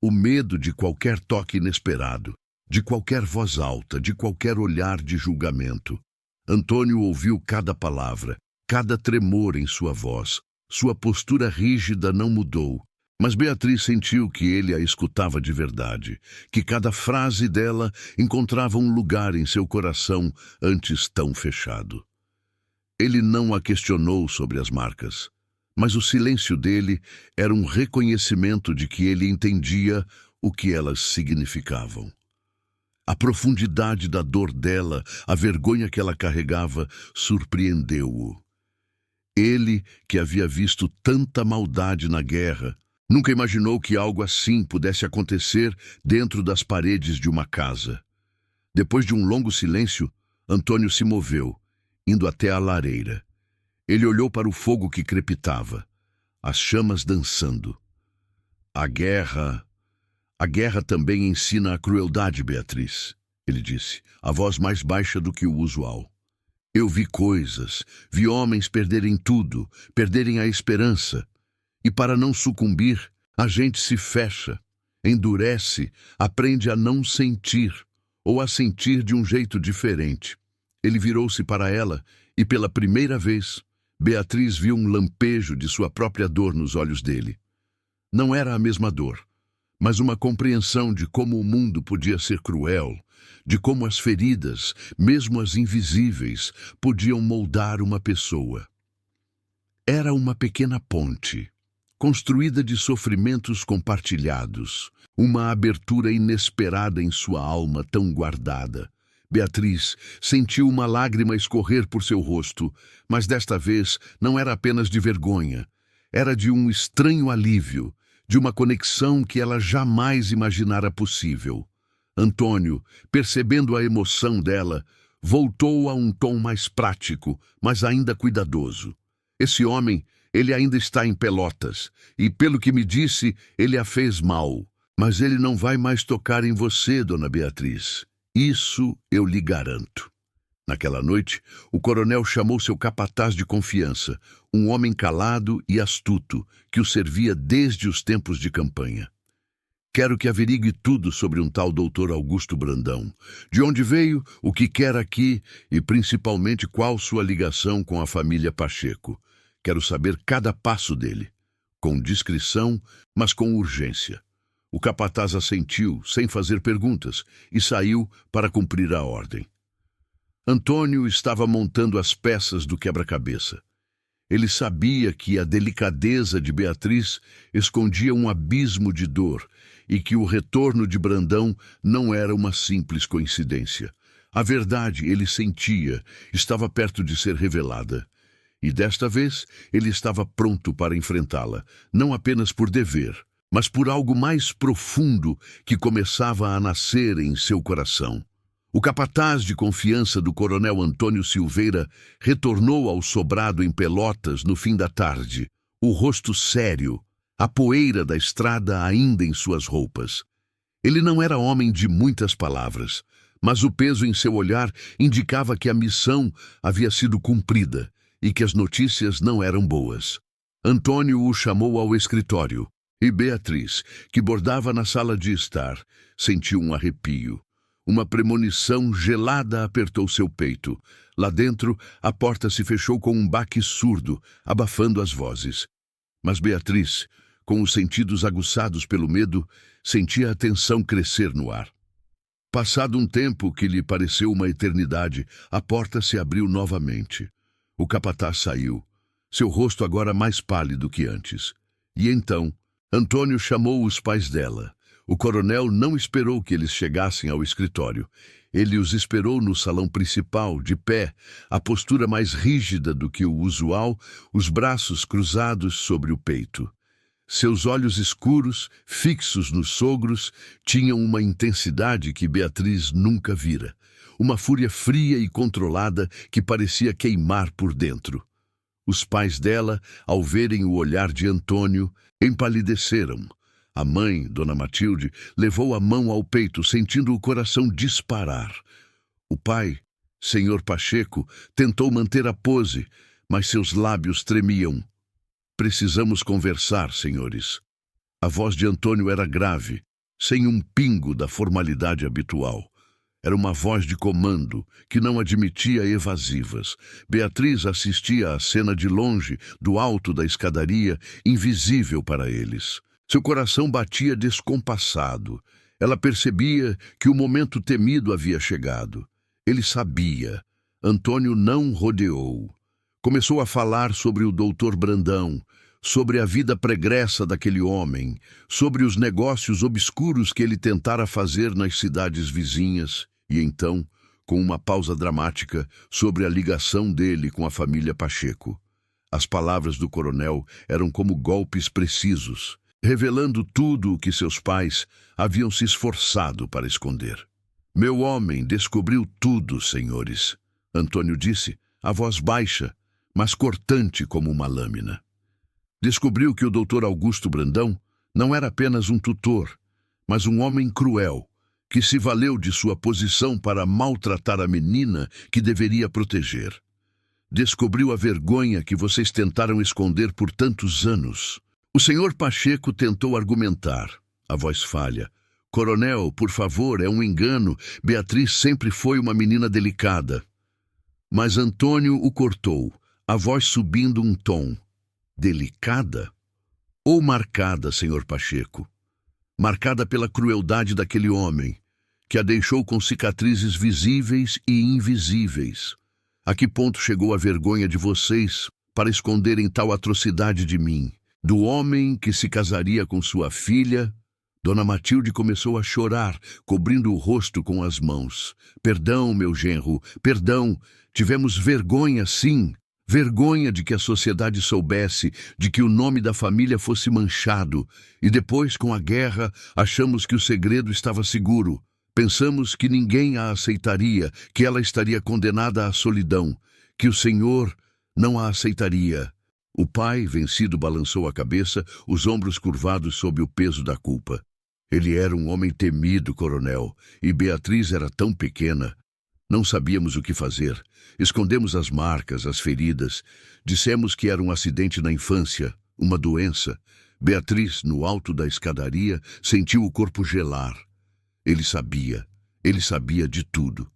O medo de qualquer toque inesperado, de qualquer voz alta, de qualquer olhar de julgamento." Antônio ouviu cada palavra, cada tremor em sua voz. Sua postura rígida não mudou, Mas Beatriz sentiu que ele a escutava de verdade, que cada frase dela encontrava um lugar em seu coração antes tão fechado. Ele não a questionou sobre as marcas, mas o silêncio dele era um reconhecimento de que ele entendia o que elas significavam. A profundidade da dor dela, a vergonha que ela carregava, surpreendeu-o. Ele, que havia visto tanta maldade na guerra, nunca imaginou que algo assim pudesse acontecer dentro das paredes de uma casa. Depois de um longo silêncio, Antônio se moveu, indo até a lareira. Ele olhou para o fogo que crepitava, as chamas dançando. A guerra também ensina a crueldade, Beatriz, ele disse, a voz mais baixa do que o usual. Eu vi coisas, vi homens perderem tudo, perderem a esperança. E para não sucumbir, a gente se fecha, endurece, aprende a não sentir, ou a sentir de um jeito diferente. Ele virou-se para ela e, pela primeira vez, Beatriz viu um lampejo de sua própria dor nos olhos dele. Não era a mesma dor, mas uma compreensão de como o mundo podia ser cruel, de como as feridas, mesmo as invisíveis, podiam moldar uma pessoa. Era uma pequena ponte, construída de sofrimentos compartilhados, uma abertura inesperada em sua alma tão guardada. Beatriz sentiu uma lágrima escorrer por seu rosto, mas desta vez não era apenas de vergonha, era de um estranho alívio, de uma conexão que ela jamais imaginara possível. Antônio, percebendo a emoção dela, voltou a um tom mais prático, mas ainda cuidadoso. Esse homem, ele ainda está em Pelotas, e pelo que me disse, ele a fez mal. Mas ele não vai mais tocar em você, dona Beatriz. Isso eu lhe garanto. Naquela noite, o coronel chamou seu capataz de confiança, um homem calado e astuto, que o servia desde os tempos de campanha. Quero que averigue tudo sobre um tal doutor Augusto Brandão. De onde veio, o que quer aqui e principalmente qual sua ligação com a família Pacheco. Quero saber cada passo dele, com discrição, mas com urgência. O capataz assentiu, sem fazer perguntas, e saiu para cumprir a ordem. Antônio estava montando as peças do quebra-cabeça. Ele sabia que a delicadeza de Beatriz escondia um abismo de dor e que o retorno de Brandão não era uma simples coincidência. A verdade, ele sentia, estava perto de ser revelada. E desta vez, ele estava pronto para enfrentá-la, não apenas por dever, mas por algo mais profundo que começava a nascer em seu coração. O capataz de confiança do coronel Antônio Silveira retornou ao sobrado em Pelotas no fim da tarde, o rosto sério, a poeira da estrada ainda em suas roupas. Ele não era homem de muitas palavras, mas o peso em seu olhar indicava que a missão havia sido cumprida e que as notícias não eram boas. Antônio o chamou ao escritório, e Beatriz, que bordava na sala de estar, sentiu um arrepio. Uma premonição gelada apertou seu peito. Lá dentro, a porta se fechou com um baque surdo, abafando as vozes. Mas Beatriz, com os sentidos aguçados pelo medo, sentia a tensão crescer no ar. Passado um tempo que lhe pareceu uma eternidade, a porta se abriu novamente. O capataz saiu, seu rosto agora mais pálido que antes. E então, Antônio chamou os pais dela. O coronel não esperou que eles chegassem ao escritório. Ele os esperou no salão principal, de pé, a postura mais rígida do que o usual, os braços cruzados sobre o peito. Seus olhos escuros, fixos nos sogros, tinham uma intensidade que Beatriz nunca vira. Uma fúria fria e controlada que parecia queimar por dentro. Os pais dela, ao verem o olhar de Antônio, empalideceram. A mãe, Dona Matilde, levou a mão ao peito, sentindo o coração disparar. O pai, Senhor Pacheco, tentou manter a pose, mas seus lábios tremiam. Precisamos conversar, senhores. A voz de Antônio era grave, sem um pingo da formalidade habitual. Era uma voz de comando, que não admitia evasivas. Beatriz assistia à cena de longe, do alto da escadaria, invisível para eles. Seu coração batia descompassado. Ela percebia que o momento temido havia chegado. Ele sabia. Antônio não rodeou. Começou a falar sobre o doutor Brandão, sobre a vida pregressa daquele homem, sobre os negócios obscuros que ele tentara fazer nas cidades vizinhas, e então, com uma pausa dramática, sobre a ligação dele com a família Pacheco. As palavras do coronel eram como golpes precisos, revelando tudo o que seus pais haviam se esforçado para esconder. Meu homem descobriu tudo, senhores, Antônio disse, a voz baixa, mas cortante como uma lâmina. Descobriu que o doutor Augusto Brandão não era apenas um tutor, mas um homem cruel, que se valeu de sua posição para maltratar a menina que deveria proteger. Descobriu a vergonha que vocês tentaram esconder por tantos anos. O senhor Pacheco tentou argumentar. A voz falha. Coronel, por favor, é um engano. Beatriz sempre foi uma menina delicada. Mas Antônio o cortou, a voz subindo um tom. Delicada? Ou marcada, senhor Pacheco? Marcada pela crueldade daquele homem, que a deixou com cicatrizes visíveis e invisíveis. A que ponto chegou a vergonha de vocês para esconderem tal atrocidade de mim? Do homem que se casaria com sua filha? Dona Matilde começou a chorar, cobrindo o rosto com as mãos. Perdão, meu genro, perdão. Tivemos vergonha, sim. Vergonha de que a sociedade soubesse, de que o nome da família fosse manchado. E depois, com a guerra, achamos que o segredo estava seguro. Pensamos que ninguém a aceitaria, que ela estaria condenada à solidão, que o Senhor não a aceitaria. O pai, vencido, balançou a cabeça, os ombros curvados sob o peso da culpa. Ele era um homem temido, coronel, e Beatriz era tão pequena. Não sabíamos o que fazer. Escondemos as marcas, as feridas. Dissemos que era um acidente na infância, uma doença. Beatriz, no alto da escadaria, sentiu o corpo gelar. Ele sabia de tudo.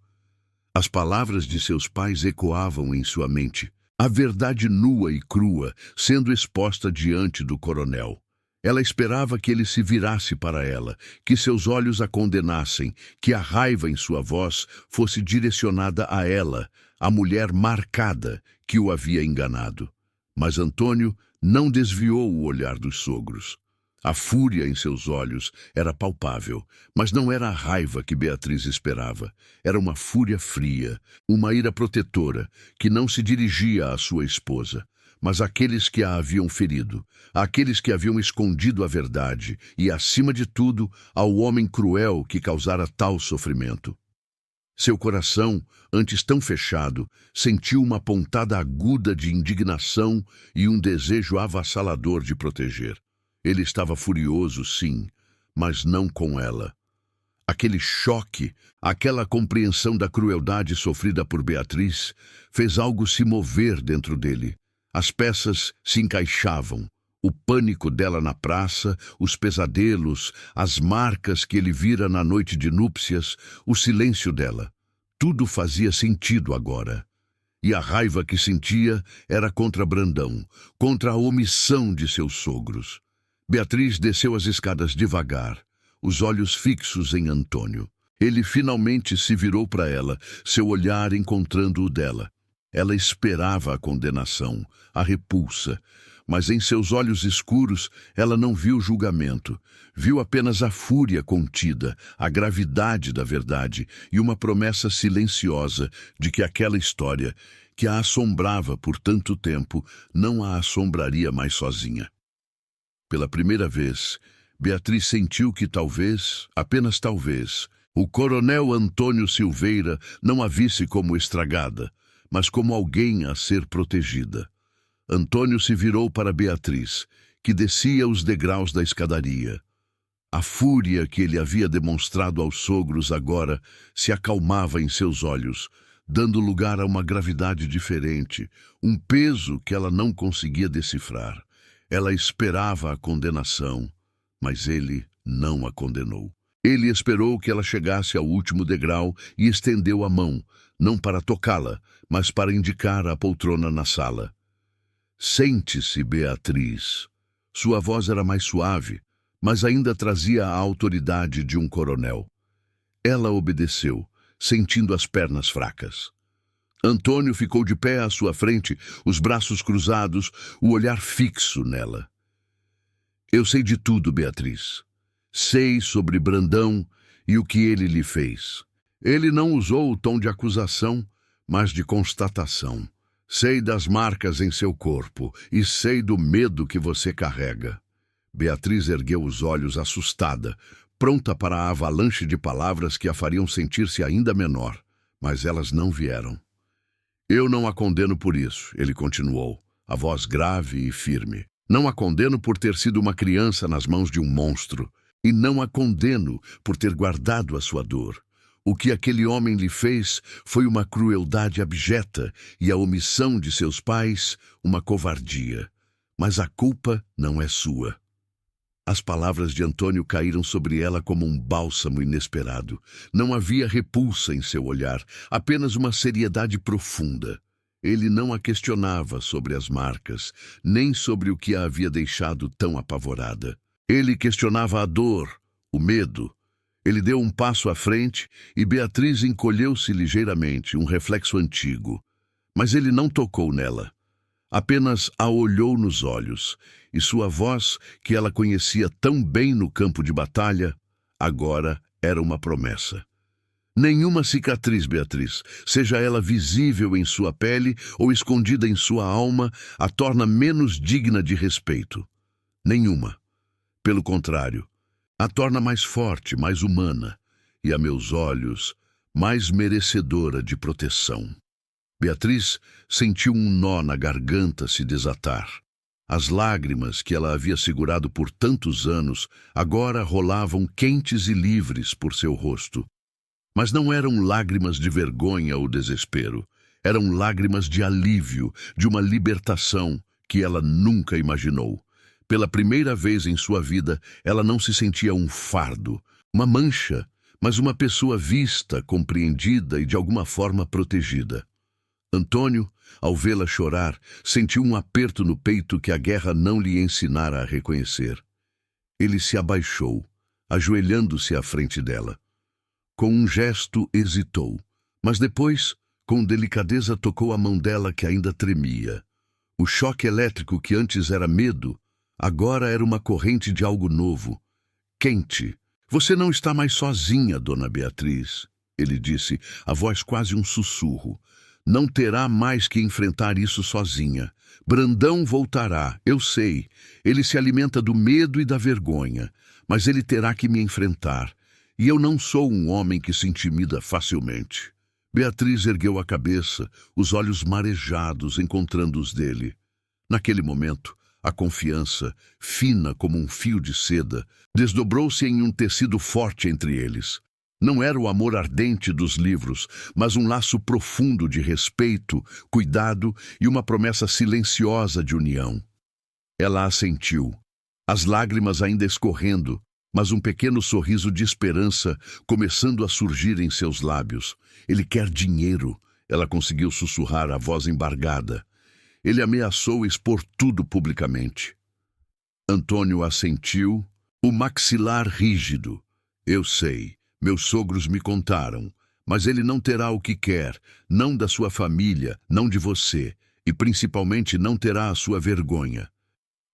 As palavras de seus pais ecoavam em sua mente. A verdade nua e crua sendo exposta diante do coronel. Ela esperava que ele se virasse para ela, que seus olhos a condenassem, que a raiva em sua voz fosse direcionada a ela, a mulher marcada que o havia enganado. Mas Antônio não desviou o olhar dos sogros. A fúria em seus olhos era palpável, mas não era a raiva que Beatriz esperava. Era uma fúria fria, uma ira protetora, que não se dirigia à sua esposa, mas àqueles que a haviam ferido, àqueles que haviam escondido a verdade e, acima de tudo, ao homem cruel que causara tal sofrimento. Seu coração, antes tão fechado, sentiu uma pontada aguda de indignação e um desejo avassalador de proteger. Ele estava furioso, sim, mas não com ela. Aquele choque, aquela compreensão da crueldade sofrida por Beatriz, fez algo se mover dentro dele. As peças se encaixavam. O pânico dela na praça, os pesadelos, as marcas que ele vira na noite de núpcias, o silêncio dela. Tudo fazia sentido agora. E a raiva que sentia era contra Brandão, contra a omissão de seus sogros. Beatriz desceu as escadas devagar, os olhos fixos em Antônio. Ele finalmente se virou para ela, seu olhar encontrando o dela. Ela esperava a condenação, a repulsa, mas em seus olhos escuros ela não viu julgamento. Viu apenas a fúria contida, a gravidade da verdade e uma promessa silenciosa de que aquela história, que a assombrava por tanto tempo, não a assombraria mais sozinha. Pela primeira vez, Beatriz sentiu que talvez, apenas talvez, o coronel Antônio Silveira não a visse como estragada, mas como alguém a ser protegida. Antônio se virou para Beatriz, que descia os degraus da escadaria. A fúria que ele havia demonstrado aos sogros agora se acalmava em seus olhos, dando lugar a uma gravidade diferente, um peso que ela não conseguia decifrar. Ela esperava a condenação, mas ele não a condenou. Ele esperou que ela chegasse ao último degrau e estendeu a mão, não para tocá-la, mas para indicar a poltrona na sala. Sente-se, Beatriz. Sua voz era mais suave, mas ainda trazia a autoridade de um coronel. Ela obedeceu, sentindo as pernas fracas. Antônio ficou de pé à sua frente, os braços cruzados, o olhar fixo nela. Eu sei de tudo, Beatriz. Sei sobre Brandão e o que ele lhe fez. Ele não usou o tom de acusação, mas de constatação. Sei das marcas em seu corpo e sei do medo que você carrega. Beatriz ergueu os olhos assustada, pronta para a avalanche de palavras que a fariam sentir-se ainda menor, mas elas não vieram. Eu não a condeno por isso, ele continuou, a voz grave e firme. Não a condeno por ter sido uma criança nas mãos de um monstro, e não a condeno por ter guardado a sua dor. O que aquele homem lhe fez foi uma crueldade abjeta e a omissão de seus pais, uma covardia. Mas a culpa não é sua. As palavras de Antônio caíram sobre ela como um bálsamo inesperado. Não havia repulsa em seu olhar, apenas uma seriedade profunda. Ele não a questionava sobre as marcas, nem sobre o que a havia deixado tão apavorada. Ele questionava a dor, o medo. Ele deu um passo à frente e Beatriz encolheu-se ligeiramente, um reflexo antigo. Mas ele não tocou nela. Apenas a olhou nos olhos, e sua voz, que ela conhecia tão bem no campo de batalha, agora era uma promessa. Nenhuma cicatriz, Beatriz, seja ela visível em sua pele ou escondida em sua alma, a torna menos digna de respeito. Nenhuma. Pelo contrário, a torna mais forte, mais humana, e a meus olhos, mais merecedora de proteção. Beatriz sentiu um nó na garganta se desatar. As lágrimas que ela havia segurado por tantos anos agora rolavam quentes e livres por seu rosto. Mas não eram lágrimas de vergonha ou desespero. Eram lágrimas de alívio, de uma libertação que ela nunca imaginou. Pela primeira vez em sua vida, ela não se sentia um fardo, uma mancha, mas uma pessoa vista, compreendida e de alguma forma protegida. Antônio, ao vê-la chorar, sentiu um aperto no peito que a guerra não lhe ensinara a reconhecer. Ele se abaixou, ajoelhando-se à frente dela. Com um gesto, hesitou, mas depois, com delicadeza, tocou a mão dela que ainda tremia. O choque elétrico que antes era medo, agora era uma corrente de algo novo, quente. Você não está mais sozinha, dona Beatriz, ele disse, a voz quase um sussurro. Não terá mais que enfrentar isso sozinha. Brandão voltará, eu sei. Ele se alimenta do medo e da vergonha, mas ele terá que me enfrentar. E eu não sou um homem que se intimida facilmente. Beatriz ergueu a cabeça, os olhos marejados, encontrando os dele. Naquele momento, a confiança, fina como um fio de seda, desdobrou-se em um tecido forte entre eles. Não era o amor ardente dos livros, mas um laço profundo de respeito, cuidado e uma promessa silenciosa de união. Ela assentiu, as lágrimas ainda escorrendo, mas um pequeno sorriso de esperança começando a surgir em seus lábios. Ele quer dinheiro, ela conseguiu sussurrar, a voz embargada. Ele ameaçou expor tudo publicamente. Antônio assentiu, o maxilar rígido. Eu sei. Meus sogros me contaram, mas ele não terá o que quer, não da sua família, não de você, e principalmente não terá a sua vergonha.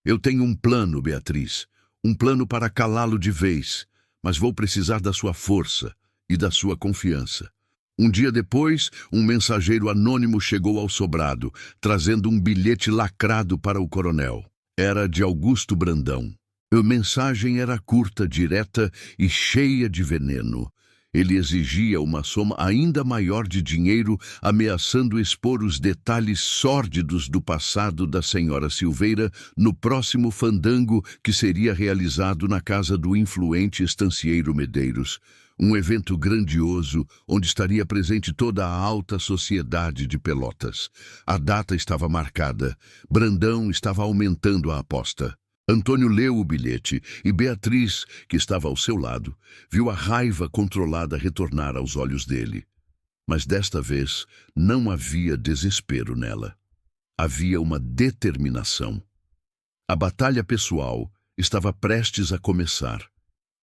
Eu tenho um plano, Beatriz, um plano para calá-lo de vez, mas vou precisar da sua força e da sua confiança. Um dia depois, um mensageiro anônimo chegou ao sobrado, trazendo um bilhete lacrado para o coronel. Era de Augusto Brandão. A mensagem era curta, direta e cheia de veneno. Ele exigia uma soma ainda maior de dinheiro, ameaçando expor os detalhes sórdidos do passado da senhora Silveira no próximo fandango que seria realizado na casa do influente estancieiro Medeiros. Um evento grandioso, onde estaria presente toda a alta sociedade de Pelotas. A data estava marcada. Brandão estava aumentando a aposta. Antônio leu o bilhete e Beatriz, que estava ao seu lado, viu a raiva controlada retornar aos olhos dele. Mas desta vez não havia desespero nela. Havia uma determinação. A batalha pessoal estava prestes a começar,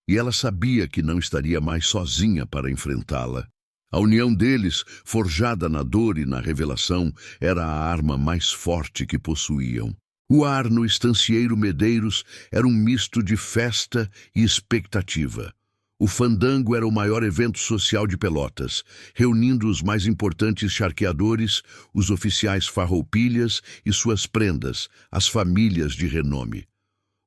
e ela sabia que não estaria mais sozinha para enfrentá-la. A união deles, forjada na dor e na revelação, era a arma mais forte que possuíam. O ar no estancieiro Medeiros era um misto de festa e expectativa. O fandango era o maior evento social de Pelotas, reunindo os mais importantes charqueadores, os oficiais farroupilhas e suas prendas, as famílias de renome.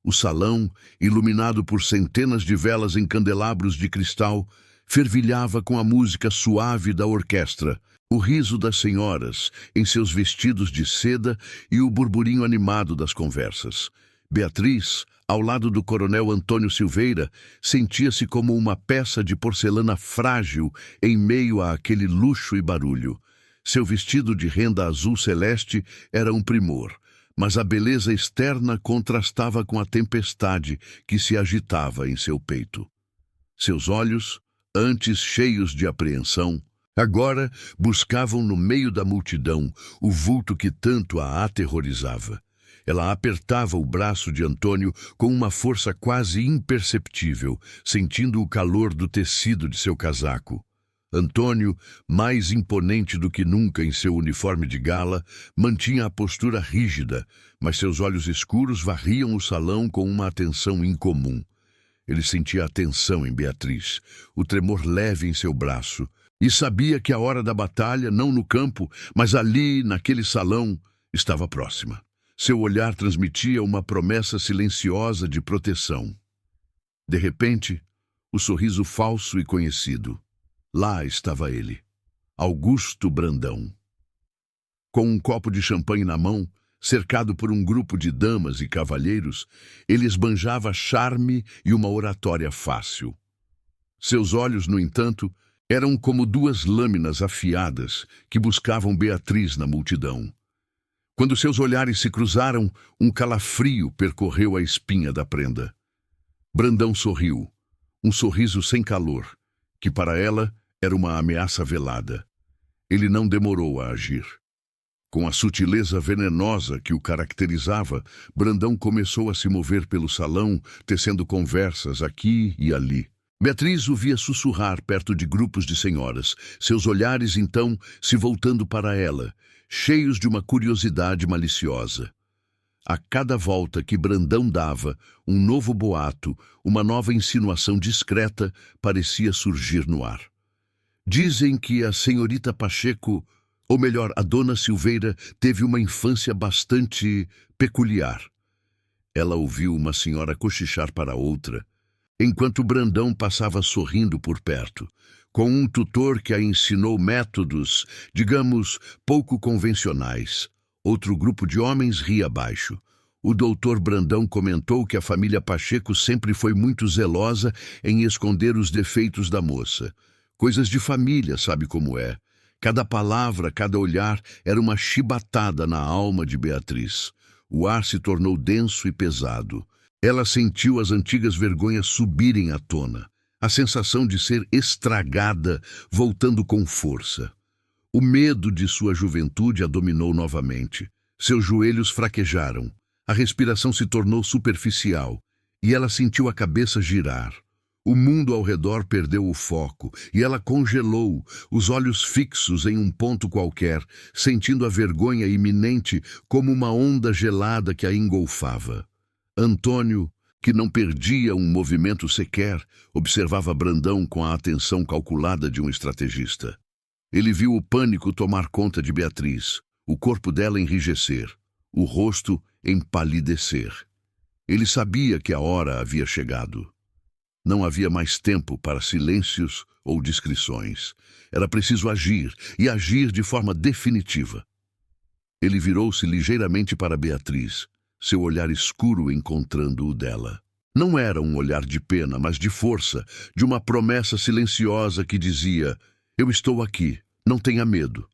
O salão, iluminado por centenas de velas em candelabros de cristal, fervilhava com a música suave da orquestra, o riso das senhoras em seus vestidos de seda e o burburinho animado das conversas. Beatriz, ao lado do coronel Antônio Silveira, sentia-se como uma peça de porcelana frágil em meio àquele luxo e barulho. Seu vestido de renda azul celeste era um primor, mas a beleza externa contrastava com a tempestade que se agitava em seu peito. Seus olhos, antes cheios de apreensão, agora buscavam no meio da multidão o vulto que tanto a aterrorizava. Ela apertava o braço de Antônio com uma força quase imperceptível, sentindo o calor do tecido de seu casaco. Antônio, mais imponente do que nunca em seu uniforme de gala, mantinha a postura rígida, mas seus olhos escuros varriam o salão com uma atenção incomum. Ele sentia a tensão em Beatriz, o tremor leve em seu braço, e sabia que a hora da batalha, não no campo, mas ali, naquele salão, estava próxima. Seu olhar transmitia uma promessa silenciosa de proteção. De repente, o sorriso falso e conhecido. Lá estava ele, Augusto Brandão. Com um copo de champanhe na mão, cercado por um grupo de damas e cavalheiros, ele esbanjava charme e uma oratória fácil. Seus olhos, no entanto, eram como duas lâminas afiadas que buscavam Beatriz na multidão. Quando seus olhares se cruzaram, um calafrio percorreu a espinha da prenda. Brandão sorriu, um sorriso sem calor, que para ela era uma ameaça velada. Ele não demorou a agir. Com a sutileza venenosa que o caracterizava, Brandão começou a se mover pelo salão, tecendo conversas aqui e ali. Beatriz o via sussurrar perto de grupos de senhoras, seus olhares, então, se voltando para ela, cheios de uma curiosidade maliciosa. A cada volta que Brandão dava, um novo boato, uma nova insinuação discreta parecia surgir no ar. Dizem que a senhorita Pacheco, ou melhor, a dona Silveira, teve uma infância bastante peculiar. Ela ouviu uma senhora cochichar para outra, enquanto Brandão passava sorrindo por perto, com um tutor que a ensinou métodos, digamos, pouco convencionais. Outro grupo de homens ria baixo. O doutor Brandão comentou que a família Pacheco sempre foi muito zelosa em esconder os defeitos da moça. Coisas de família, sabe como é. Cada palavra, cada olhar era uma chibatada na alma de Beatriz. O ar se tornou denso e pesado. Ela sentiu as antigas vergonhas subirem à tona, a sensação de ser estragada, voltando com força. O medo de sua juventude a dominou novamente. Seus joelhos fraquejaram, a respiração se tornou superficial, e ela sentiu a cabeça girar. O mundo ao redor perdeu o foco, e ela congelou, os olhos fixos em um ponto qualquer, sentindo a vergonha iminente como uma onda gelada que a engolfava. Antônio, que não perdia um movimento sequer, observava Brandão com a atenção calculada de um estrategista. Ele viu o pânico tomar conta de Beatriz, o corpo dela enrijecer, o rosto empalidecer. Ele sabia que a hora havia chegado. Não havia mais tempo para silêncios ou discrições. Era preciso agir, e agir de forma definitiva. Ele virou-se ligeiramente para Beatriz, seu olhar escuro encontrando o dela. Não era um olhar de pena, mas de força, de uma promessa silenciosa que dizia: "Eu estou aqui, não tenha medo."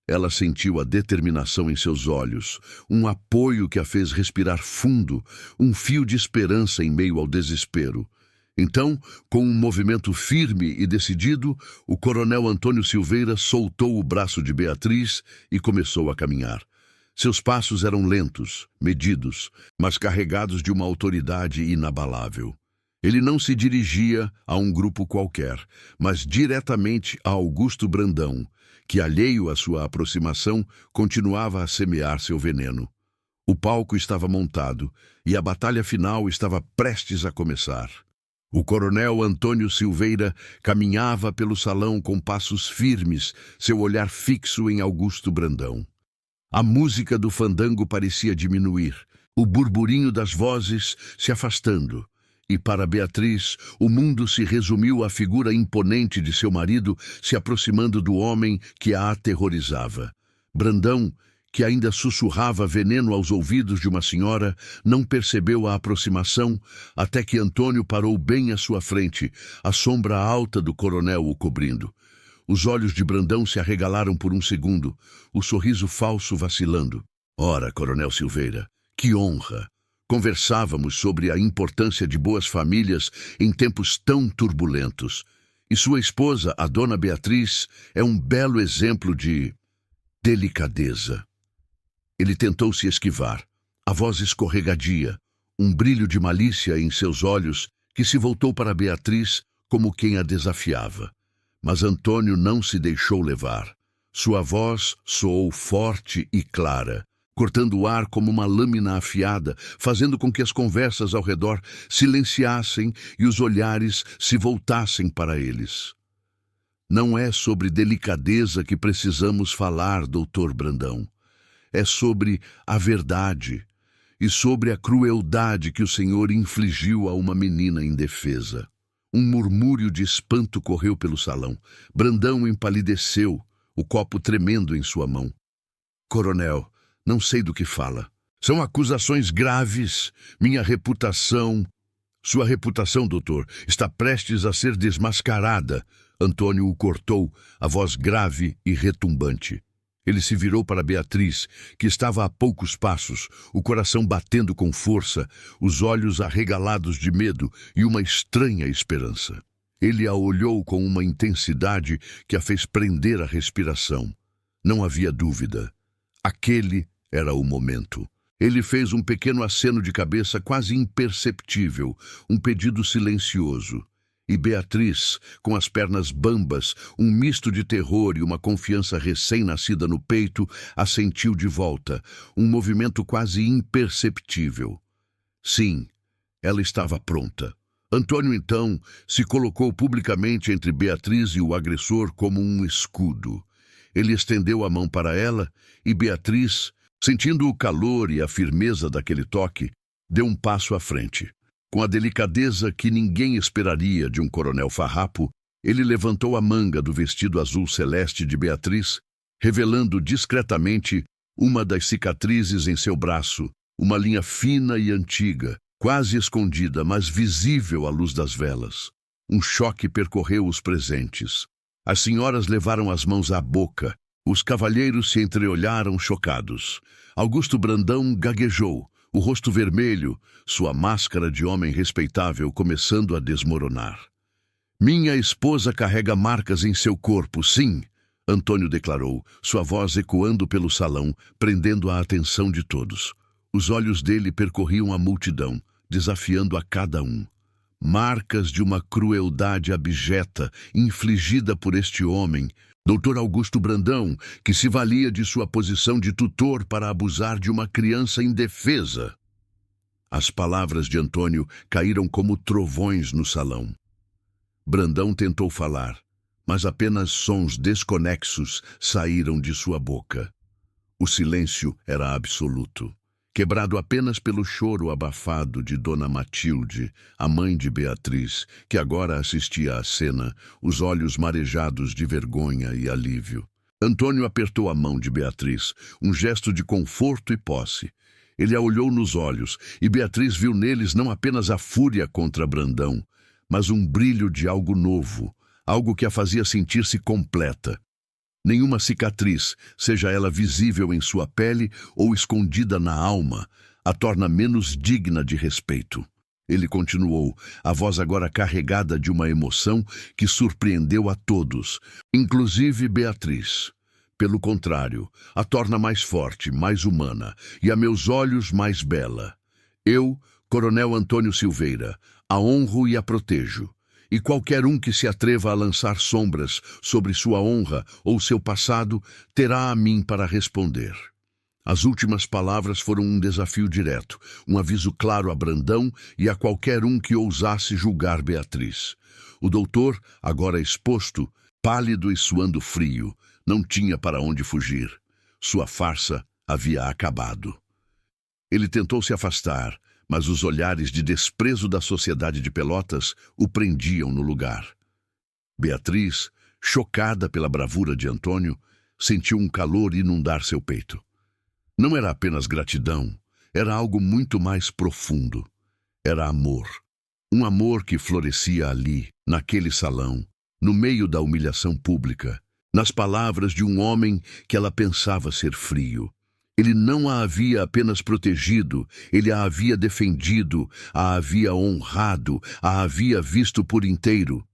Ela sentiu a determinação em seus olhos, um apoio que a fez respirar fundo, um fio de esperança em meio ao desespero. Então, com um movimento firme e decidido, o coronel Antônio Silveira soltou o braço de Beatriz e começou a caminhar. Seus passos eram lentos, medidos, mas carregados de uma autoridade inabalável. Ele não se dirigia a um grupo qualquer, mas diretamente a Augusto Brandão, que, alheio à sua aproximação, continuava a semear seu veneno. O palco estava montado e a batalha final estava prestes a começar. O coronel Antônio Silveira caminhava pelo salão com passos firmes, seu olhar fixo em Augusto Brandão. A música do fandango parecia diminuir, o burburinho das vozes se afastando. E para Beatriz, o mundo se resumiu à figura imponente de seu marido se aproximando do homem que a aterrorizava. Brandão, que ainda sussurrava veneno aos ouvidos de uma senhora, não percebeu a aproximação até que Antônio parou bem à sua frente, a sombra alta do coronel o cobrindo. Os olhos de Brandão se arregalaram por um segundo, o sorriso falso vacilando. Ora, coronel Silveira, que honra! Conversávamos sobre a importância de boas famílias em tempos tão turbulentos. E sua esposa, a dona Beatriz, é um belo exemplo de delicadeza. Ele tentou se esquivar, a voz escorregadia, um brilho de malícia em seus olhos que se voltou para Beatriz como quem a desafiava. Mas Antônio não se deixou levar. Sua voz soou forte e clara, cortando o ar como uma lâmina afiada, fazendo com que as conversas ao redor silenciassem e os olhares se voltassem para eles. Não é sobre delicadeza que precisamos falar, doutor Brandão. É sobre a verdade e sobre a crueldade que o senhor infligiu a uma menina indefesa. Um murmúrio de espanto correu pelo salão. Brandão empalideceu, o copo tremendo em sua mão. Coronel, não sei do que fala. São acusações graves. Minha reputação... Sua reputação, doutor, está prestes a ser desmascarada. Antônio o cortou, a voz grave e retumbante. Ele se virou para Beatriz, que estava a poucos passos, o coração batendo com força, os olhos arregalados de medo e uma estranha esperança. Ele a olhou com uma intensidade que a fez prender a respiração. Não havia dúvida. Aquele era o momento. Ele fez um pequeno aceno de cabeça quase imperceptível, um pedido silencioso. E Beatriz, com as pernas bambas, um misto de terror e uma confiança recém-nascida no peito, assentiu de volta, um movimento quase imperceptível. Sim, ela estava pronta. Antônio, então, se colocou publicamente entre Beatriz e o agressor como um escudo. Ele estendeu a mão para ela e Beatriz, sentindo o calor e a firmeza daquele toque, deu um passo à frente. Com a delicadeza que ninguém esperaria de um coronel farrapo, ele levantou a manga do vestido azul celeste de Beatriz, revelando discretamente uma das cicatrizes em seu braço, uma linha fina e antiga, quase escondida, mas visível à luz das velas. Um choque percorreu os presentes. As senhoras levaram as mãos à boca. Os cavalheiros se entreolharam chocados. Augusto Brandão gaguejou, o rosto vermelho, sua máscara de homem respeitável começando a desmoronar. Minha esposa carrega marcas em seu corpo, sim, Antônio declarou, sua voz ecoando pelo salão, prendendo a atenção de todos. Os olhos dele percorriam a multidão, desafiando a cada um. Marcas de uma crueldade abjeta, infligida por este homem, Dr. Augusto Brandão, que se valia de sua posição de tutor para abusar de uma criança indefesa. As palavras de Antônio caíram como trovões no salão. Brandão tentou falar, mas apenas sons desconexos saíram de sua boca. O silêncio era absoluto, quebrado apenas pelo choro abafado de Dona Matilde, a mãe de Beatriz, que agora assistia à cena, os olhos marejados de vergonha e alívio. Antônio apertou a mão de Beatriz, um gesto de conforto e posse. Ele a olhou nos olhos, e Beatriz viu neles não apenas a fúria contra Brandão, mas um brilho de algo novo, algo que a fazia sentir-se completa. Nenhuma cicatriz, seja ela visível em sua pele ou escondida na alma, a torna menos digna de respeito. Ele continuou, a voz agora carregada de uma emoção que surpreendeu a todos, inclusive Beatriz. Pelo contrário, a torna mais forte, mais humana, e a meus olhos mais bela. Eu, Coronel Antônio Silveira, a honro e a protejo. E qualquer um que se atreva a lançar sombras sobre sua honra ou seu passado, terá a mim para responder. As últimas palavras foram um desafio direto, um aviso claro a Brandão e a qualquer um que ousasse julgar Beatriz. O doutor, agora exposto, pálido e suando frio, não tinha para onde fugir. Sua farsa havia acabado. Ele tentou se afastar, mas os olhares de desprezo da sociedade de Pelotas o prendiam no lugar. Beatriz, chocada pela bravura de Antônio, sentiu um calor inundar seu peito. Não era apenas gratidão, era algo muito mais profundo. Era amor. Um amor que florescia ali, naquele salão, no meio da humilhação pública, nas palavras de um homem que ela pensava ser frio. Ele não a havia apenas protegido, ele a havia defendido, a havia honrado, a havia visto por inteiro.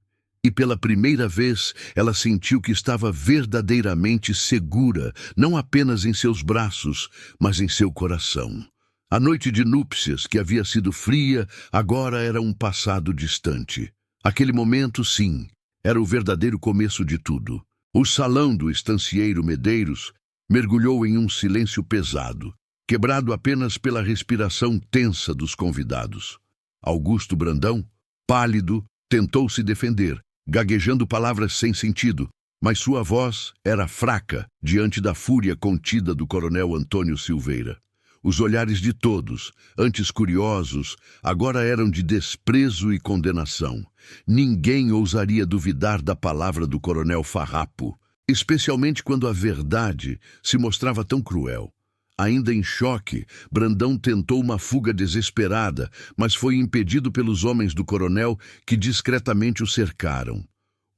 E pela primeira vez ela sentiu que estava verdadeiramente segura, não apenas em seus braços, mas em seu coração. A noite de núpcias, que havia sido fria, agora era um passado distante. Aquele momento, sim, era o verdadeiro começo de tudo. O salão do estancieiro Medeiros mergulhou em um silêncio pesado, quebrado apenas pela respiração tensa dos convidados. Augusto Brandão, pálido, tentou se defender, gaguejando palavras sem sentido, mas sua voz era fraca diante da fúria contida do coronel Antônio Silveira. Os olhares de todos, antes curiosos, agora eram de desprezo e condenação. Ninguém ousaria duvidar da palavra do coronel Farrapo, especialmente quando a verdade se mostrava tão cruel. Ainda em choque, Brandão tentou uma fuga desesperada, mas foi impedido pelos homens do coronel que discretamente o cercaram.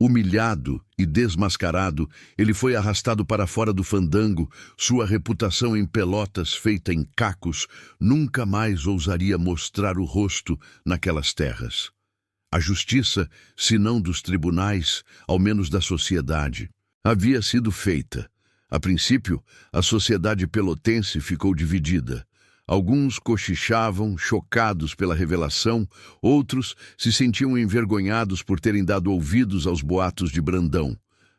Humilhado e desmascarado, ele foi arrastado para fora do fandango. Sua reputação em Pelotas, feita em cacos, nunca mais ousaria mostrar o rosto naquelas terras. A justiça, se não dos tribunais, ao menos da sociedade, havia sido feita. A princípio, a sociedade pelotense ficou dividida. Alguns cochichavam, chocados pela revelação, outros se sentiam envergonhados por terem dado ouvidos aos boatos de Brandão.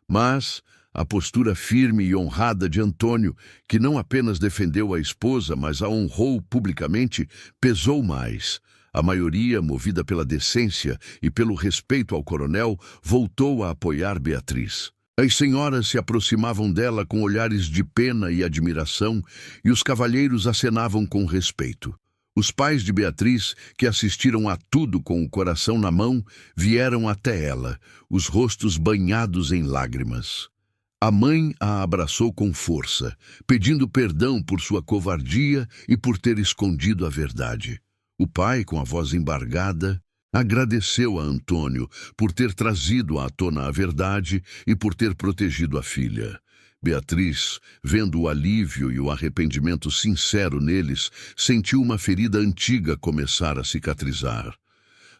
Mas a postura firme e honrada de Antônio, que não apenas defendeu a esposa, mas a honrou publicamente, pesou mais. A maioria, movida pela decência e pelo respeito ao coronel, voltou a apoiar Beatriz. As senhoras se aproximavam dela com olhares de pena e admiração, e os cavalheiros acenavam com respeito. Os pais de Beatriz, que assistiram a tudo com o coração na mão, vieram até ela, os rostos banhados em lágrimas. A mãe a abraçou com força, pedindo perdão por sua covardia e por ter escondido a verdade. O pai, com a voz embargada, agradeceu a Antônio por ter trazido à tona a verdade e por ter protegido a filha. Beatriz, vendo o alívio e o arrependimento sincero neles, sentiu uma ferida antiga começar a cicatrizar.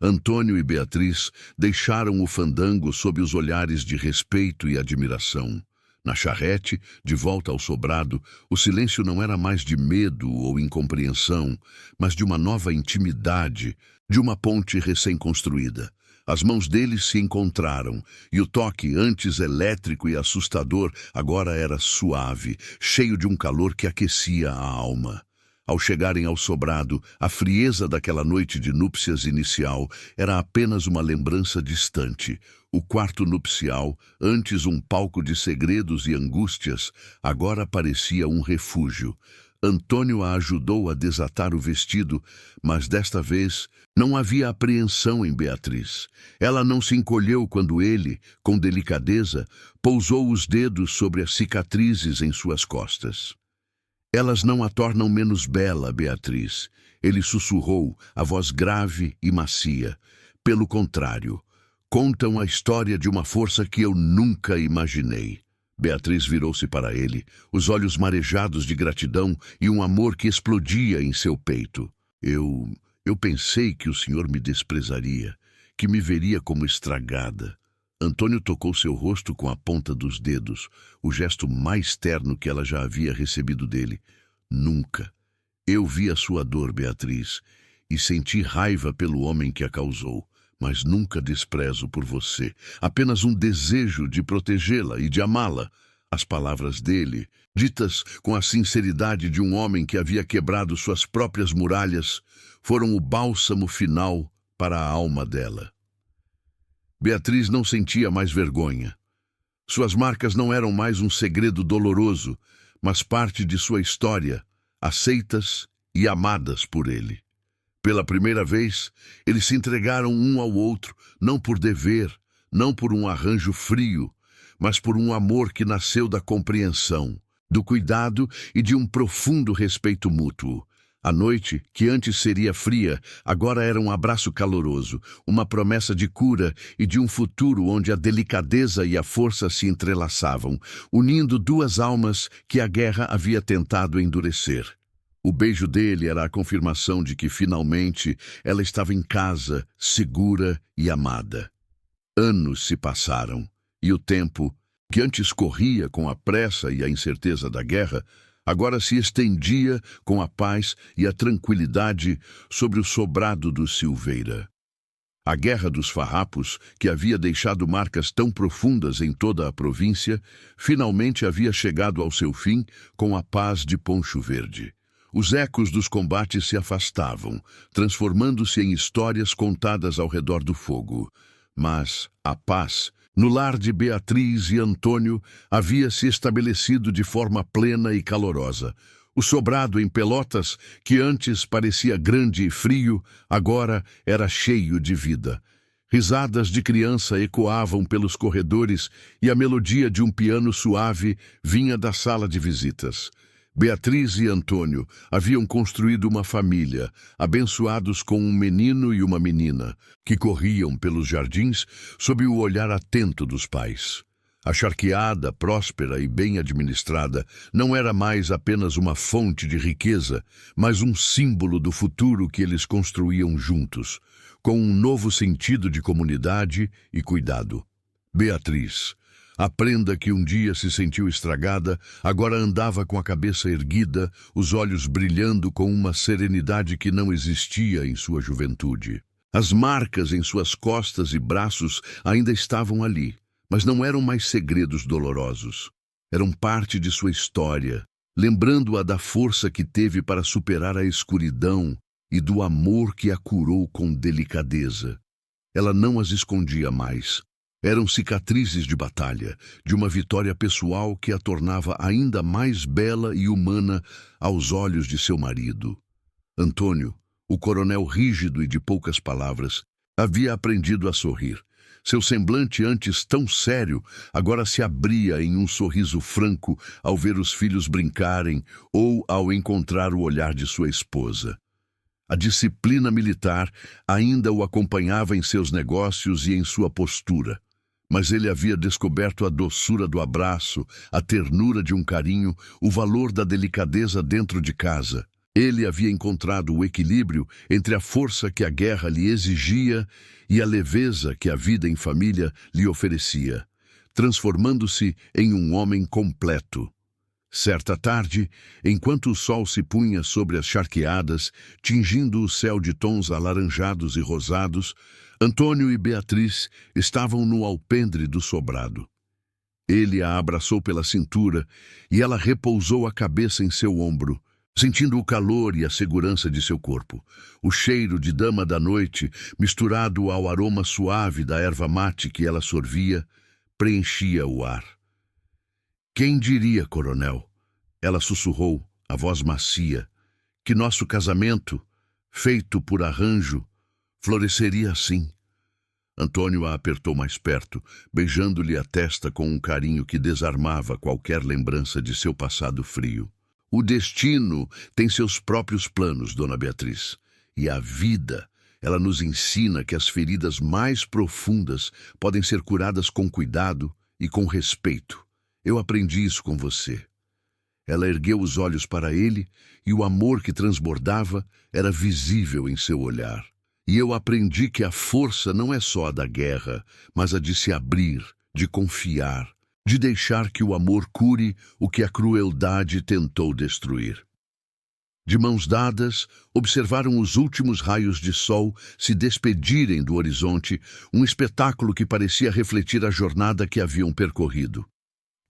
Antônio e Beatriz deixaram o fandango sob os olhares de respeito e admiração. Na charrete, de volta ao sobrado, o silêncio não era mais de medo ou incompreensão, mas de uma nova intimidade, de uma ponte recém-construída. As mãos deles se encontraram, e o toque, antes elétrico e assustador, agora era suave, cheio de um calor que aquecia a alma. Ao chegarem ao sobrado, a frieza daquela noite de núpcias inicial era apenas uma lembrança distante. O quarto nupcial, antes um palco de segredos e angústias, agora parecia um refúgio. Antônio a ajudou a desatar o vestido, mas desta vez não havia apreensão em Beatriz. Ela não se encolheu quando ele, com delicadeza, pousou os dedos sobre as cicatrizes em suas costas. Elas não a tornam menos bela, Beatriz. Ele sussurrou, a voz grave e macia. Pelo contrário, contam a história de uma força que eu nunca imaginei. Beatriz virou-se para ele, os olhos marejados de gratidão e um amor que explodia em seu peito. Eu pensei que o senhor me desprezaria, que me veria como estragada. Antônio tocou seu rosto com a ponta dos dedos, o gesto mais terno que ela já havia recebido dele. Nunca. Eu vi a sua dor, Beatriz, e senti raiva pelo homem que a causou, mas nunca desprezo por você. Apenas um desejo de protegê-la e de amá-la. As palavras dele, ditas com a sinceridade de um homem que havia quebrado suas próprias muralhas, foram o bálsamo final para a alma dela. Beatriz não sentia mais vergonha. Suas marcas não eram mais um segredo doloroso, mas parte de sua história, aceitas e amadas por ele. Pela primeira vez, eles se entregaram um ao outro, não por dever, não por um arranjo frio, mas por um amor que nasceu da compreensão, do cuidado e de um profundo respeito mútuo. A noite, que antes seria fria, agora era um abraço caloroso, uma promessa de cura e de um futuro onde a delicadeza e a força se entrelaçavam, unindo duas almas que a guerra havia tentado endurecer. O beijo dele era a confirmação de que, finalmente, ela estava em casa, segura e amada. Anos se passaram, e o tempo, que antes corria com a pressa e a incerteza da guerra, agora se estendia com a paz e a tranquilidade sobre o sobrado do Silveira. A Guerra dos Farrapos, que havia deixado marcas tão profundas em toda a província, finalmente havia chegado ao seu fim com a paz de Poncho Verde. Os ecos dos combates se afastavam, transformando-se em histórias contadas ao redor do fogo. Mas a paz, no lar de Beatriz e Antônio, havia se estabelecido de forma plena e calorosa. O sobrado em Pelotas, que antes parecia grande e frio, agora era cheio de vida. Risadas de criança ecoavam pelos corredores e a melodia de um piano suave vinha da sala de visitas. Beatriz e Antônio haviam construído uma família, abençoados com um menino e uma menina, que corriam pelos jardins sob o olhar atento dos pais. A charqueada, próspera e bem administrada, não era mais apenas uma fonte de riqueza, mas um símbolo do futuro que eles construíam juntos, com um novo sentido de comunidade e cuidado. Beatriz, a prenda que um dia se sentiu estragada, agora andava com a cabeça erguida, os olhos brilhando com uma serenidade que não existia em sua juventude. As marcas em suas costas e braços ainda estavam ali, mas não eram mais segredos dolorosos. Eram parte de sua história, lembrando-a da força que teve para superar a escuridão e do amor que a curou com delicadeza. Ela não as escondia mais. Eram cicatrizes de batalha, de uma vitória pessoal que a tornava ainda mais bela e humana aos olhos de seu marido. Antônio, o coronel rígido e de poucas palavras, havia aprendido a sorrir. Seu semblante, antes tão sério, agora se abria em um sorriso franco ao ver os filhos brincarem ou ao encontrar o olhar de sua esposa. A disciplina militar ainda o acompanhava em seus negócios e em sua postura. Mas ele havia descoberto a doçura do abraço, a ternura de um carinho, o valor da delicadeza dentro de casa. Ele havia encontrado o equilíbrio entre a força que a guerra lhe exigia e a leveza que a vida em família lhe oferecia, transformando-se em um homem completo. Certa tarde, enquanto o sol se punha sobre as charqueadas, tingindo o céu de tons alaranjados e rosados, Antônio e Beatriz estavam no alpendre do sobrado. Ele a abraçou pela cintura e ela repousou a cabeça em seu ombro, sentindo o calor e a segurança de seu corpo. O cheiro de dama da noite, misturado ao aroma suave da erva mate que ela sorvia, preenchia o ar. "Quem diria, coronel?" Ela sussurrou, a voz macia, "que nosso casamento, feito por arranjo, floresceria assim." Antônio a apertou mais perto, beijando-lhe a testa com um carinho que desarmava qualquer lembrança de seu passado frio. "O destino tem seus próprios planos, dona Beatriz. E a vida, ela nos ensina que as feridas mais profundas podem ser curadas com cuidado e com respeito. Eu aprendi isso com você." Ela ergueu os olhos para ele e o amor que transbordava era visível em seu olhar. E eu aprendi que a força não é só a da guerra, mas a de se abrir, de confiar, de deixar que o amor cure o que a crueldade tentou destruir. De mãos dadas, observaram os últimos raios de sol se despedirem do horizonte, um espetáculo que parecia refletir a jornada que haviam percorrido.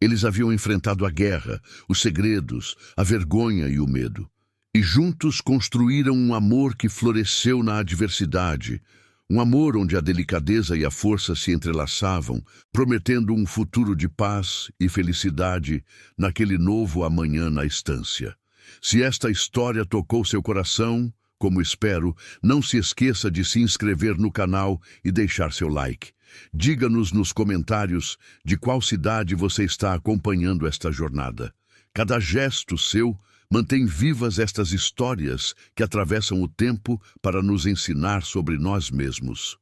Eles haviam enfrentado a guerra, os segredos, a vergonha e o medo. E juntos construíram um amor que floresceu na adversidade, um amor onde a delicadeza e a força se entrelaçavam, prometendo um futuro de paz e felicidade naquele novo amanhã na estância. Se esta história tocou seu coração, como espero, não se esqueça de se inscrever no canal e deixar seu like. Diga-nos nos comentários de qual cidade você está acompanhando esta jornada. Cada gesto seu mantém vivas estas histórias que atravessam o tempo para nos ensinar sobre nós mesmos.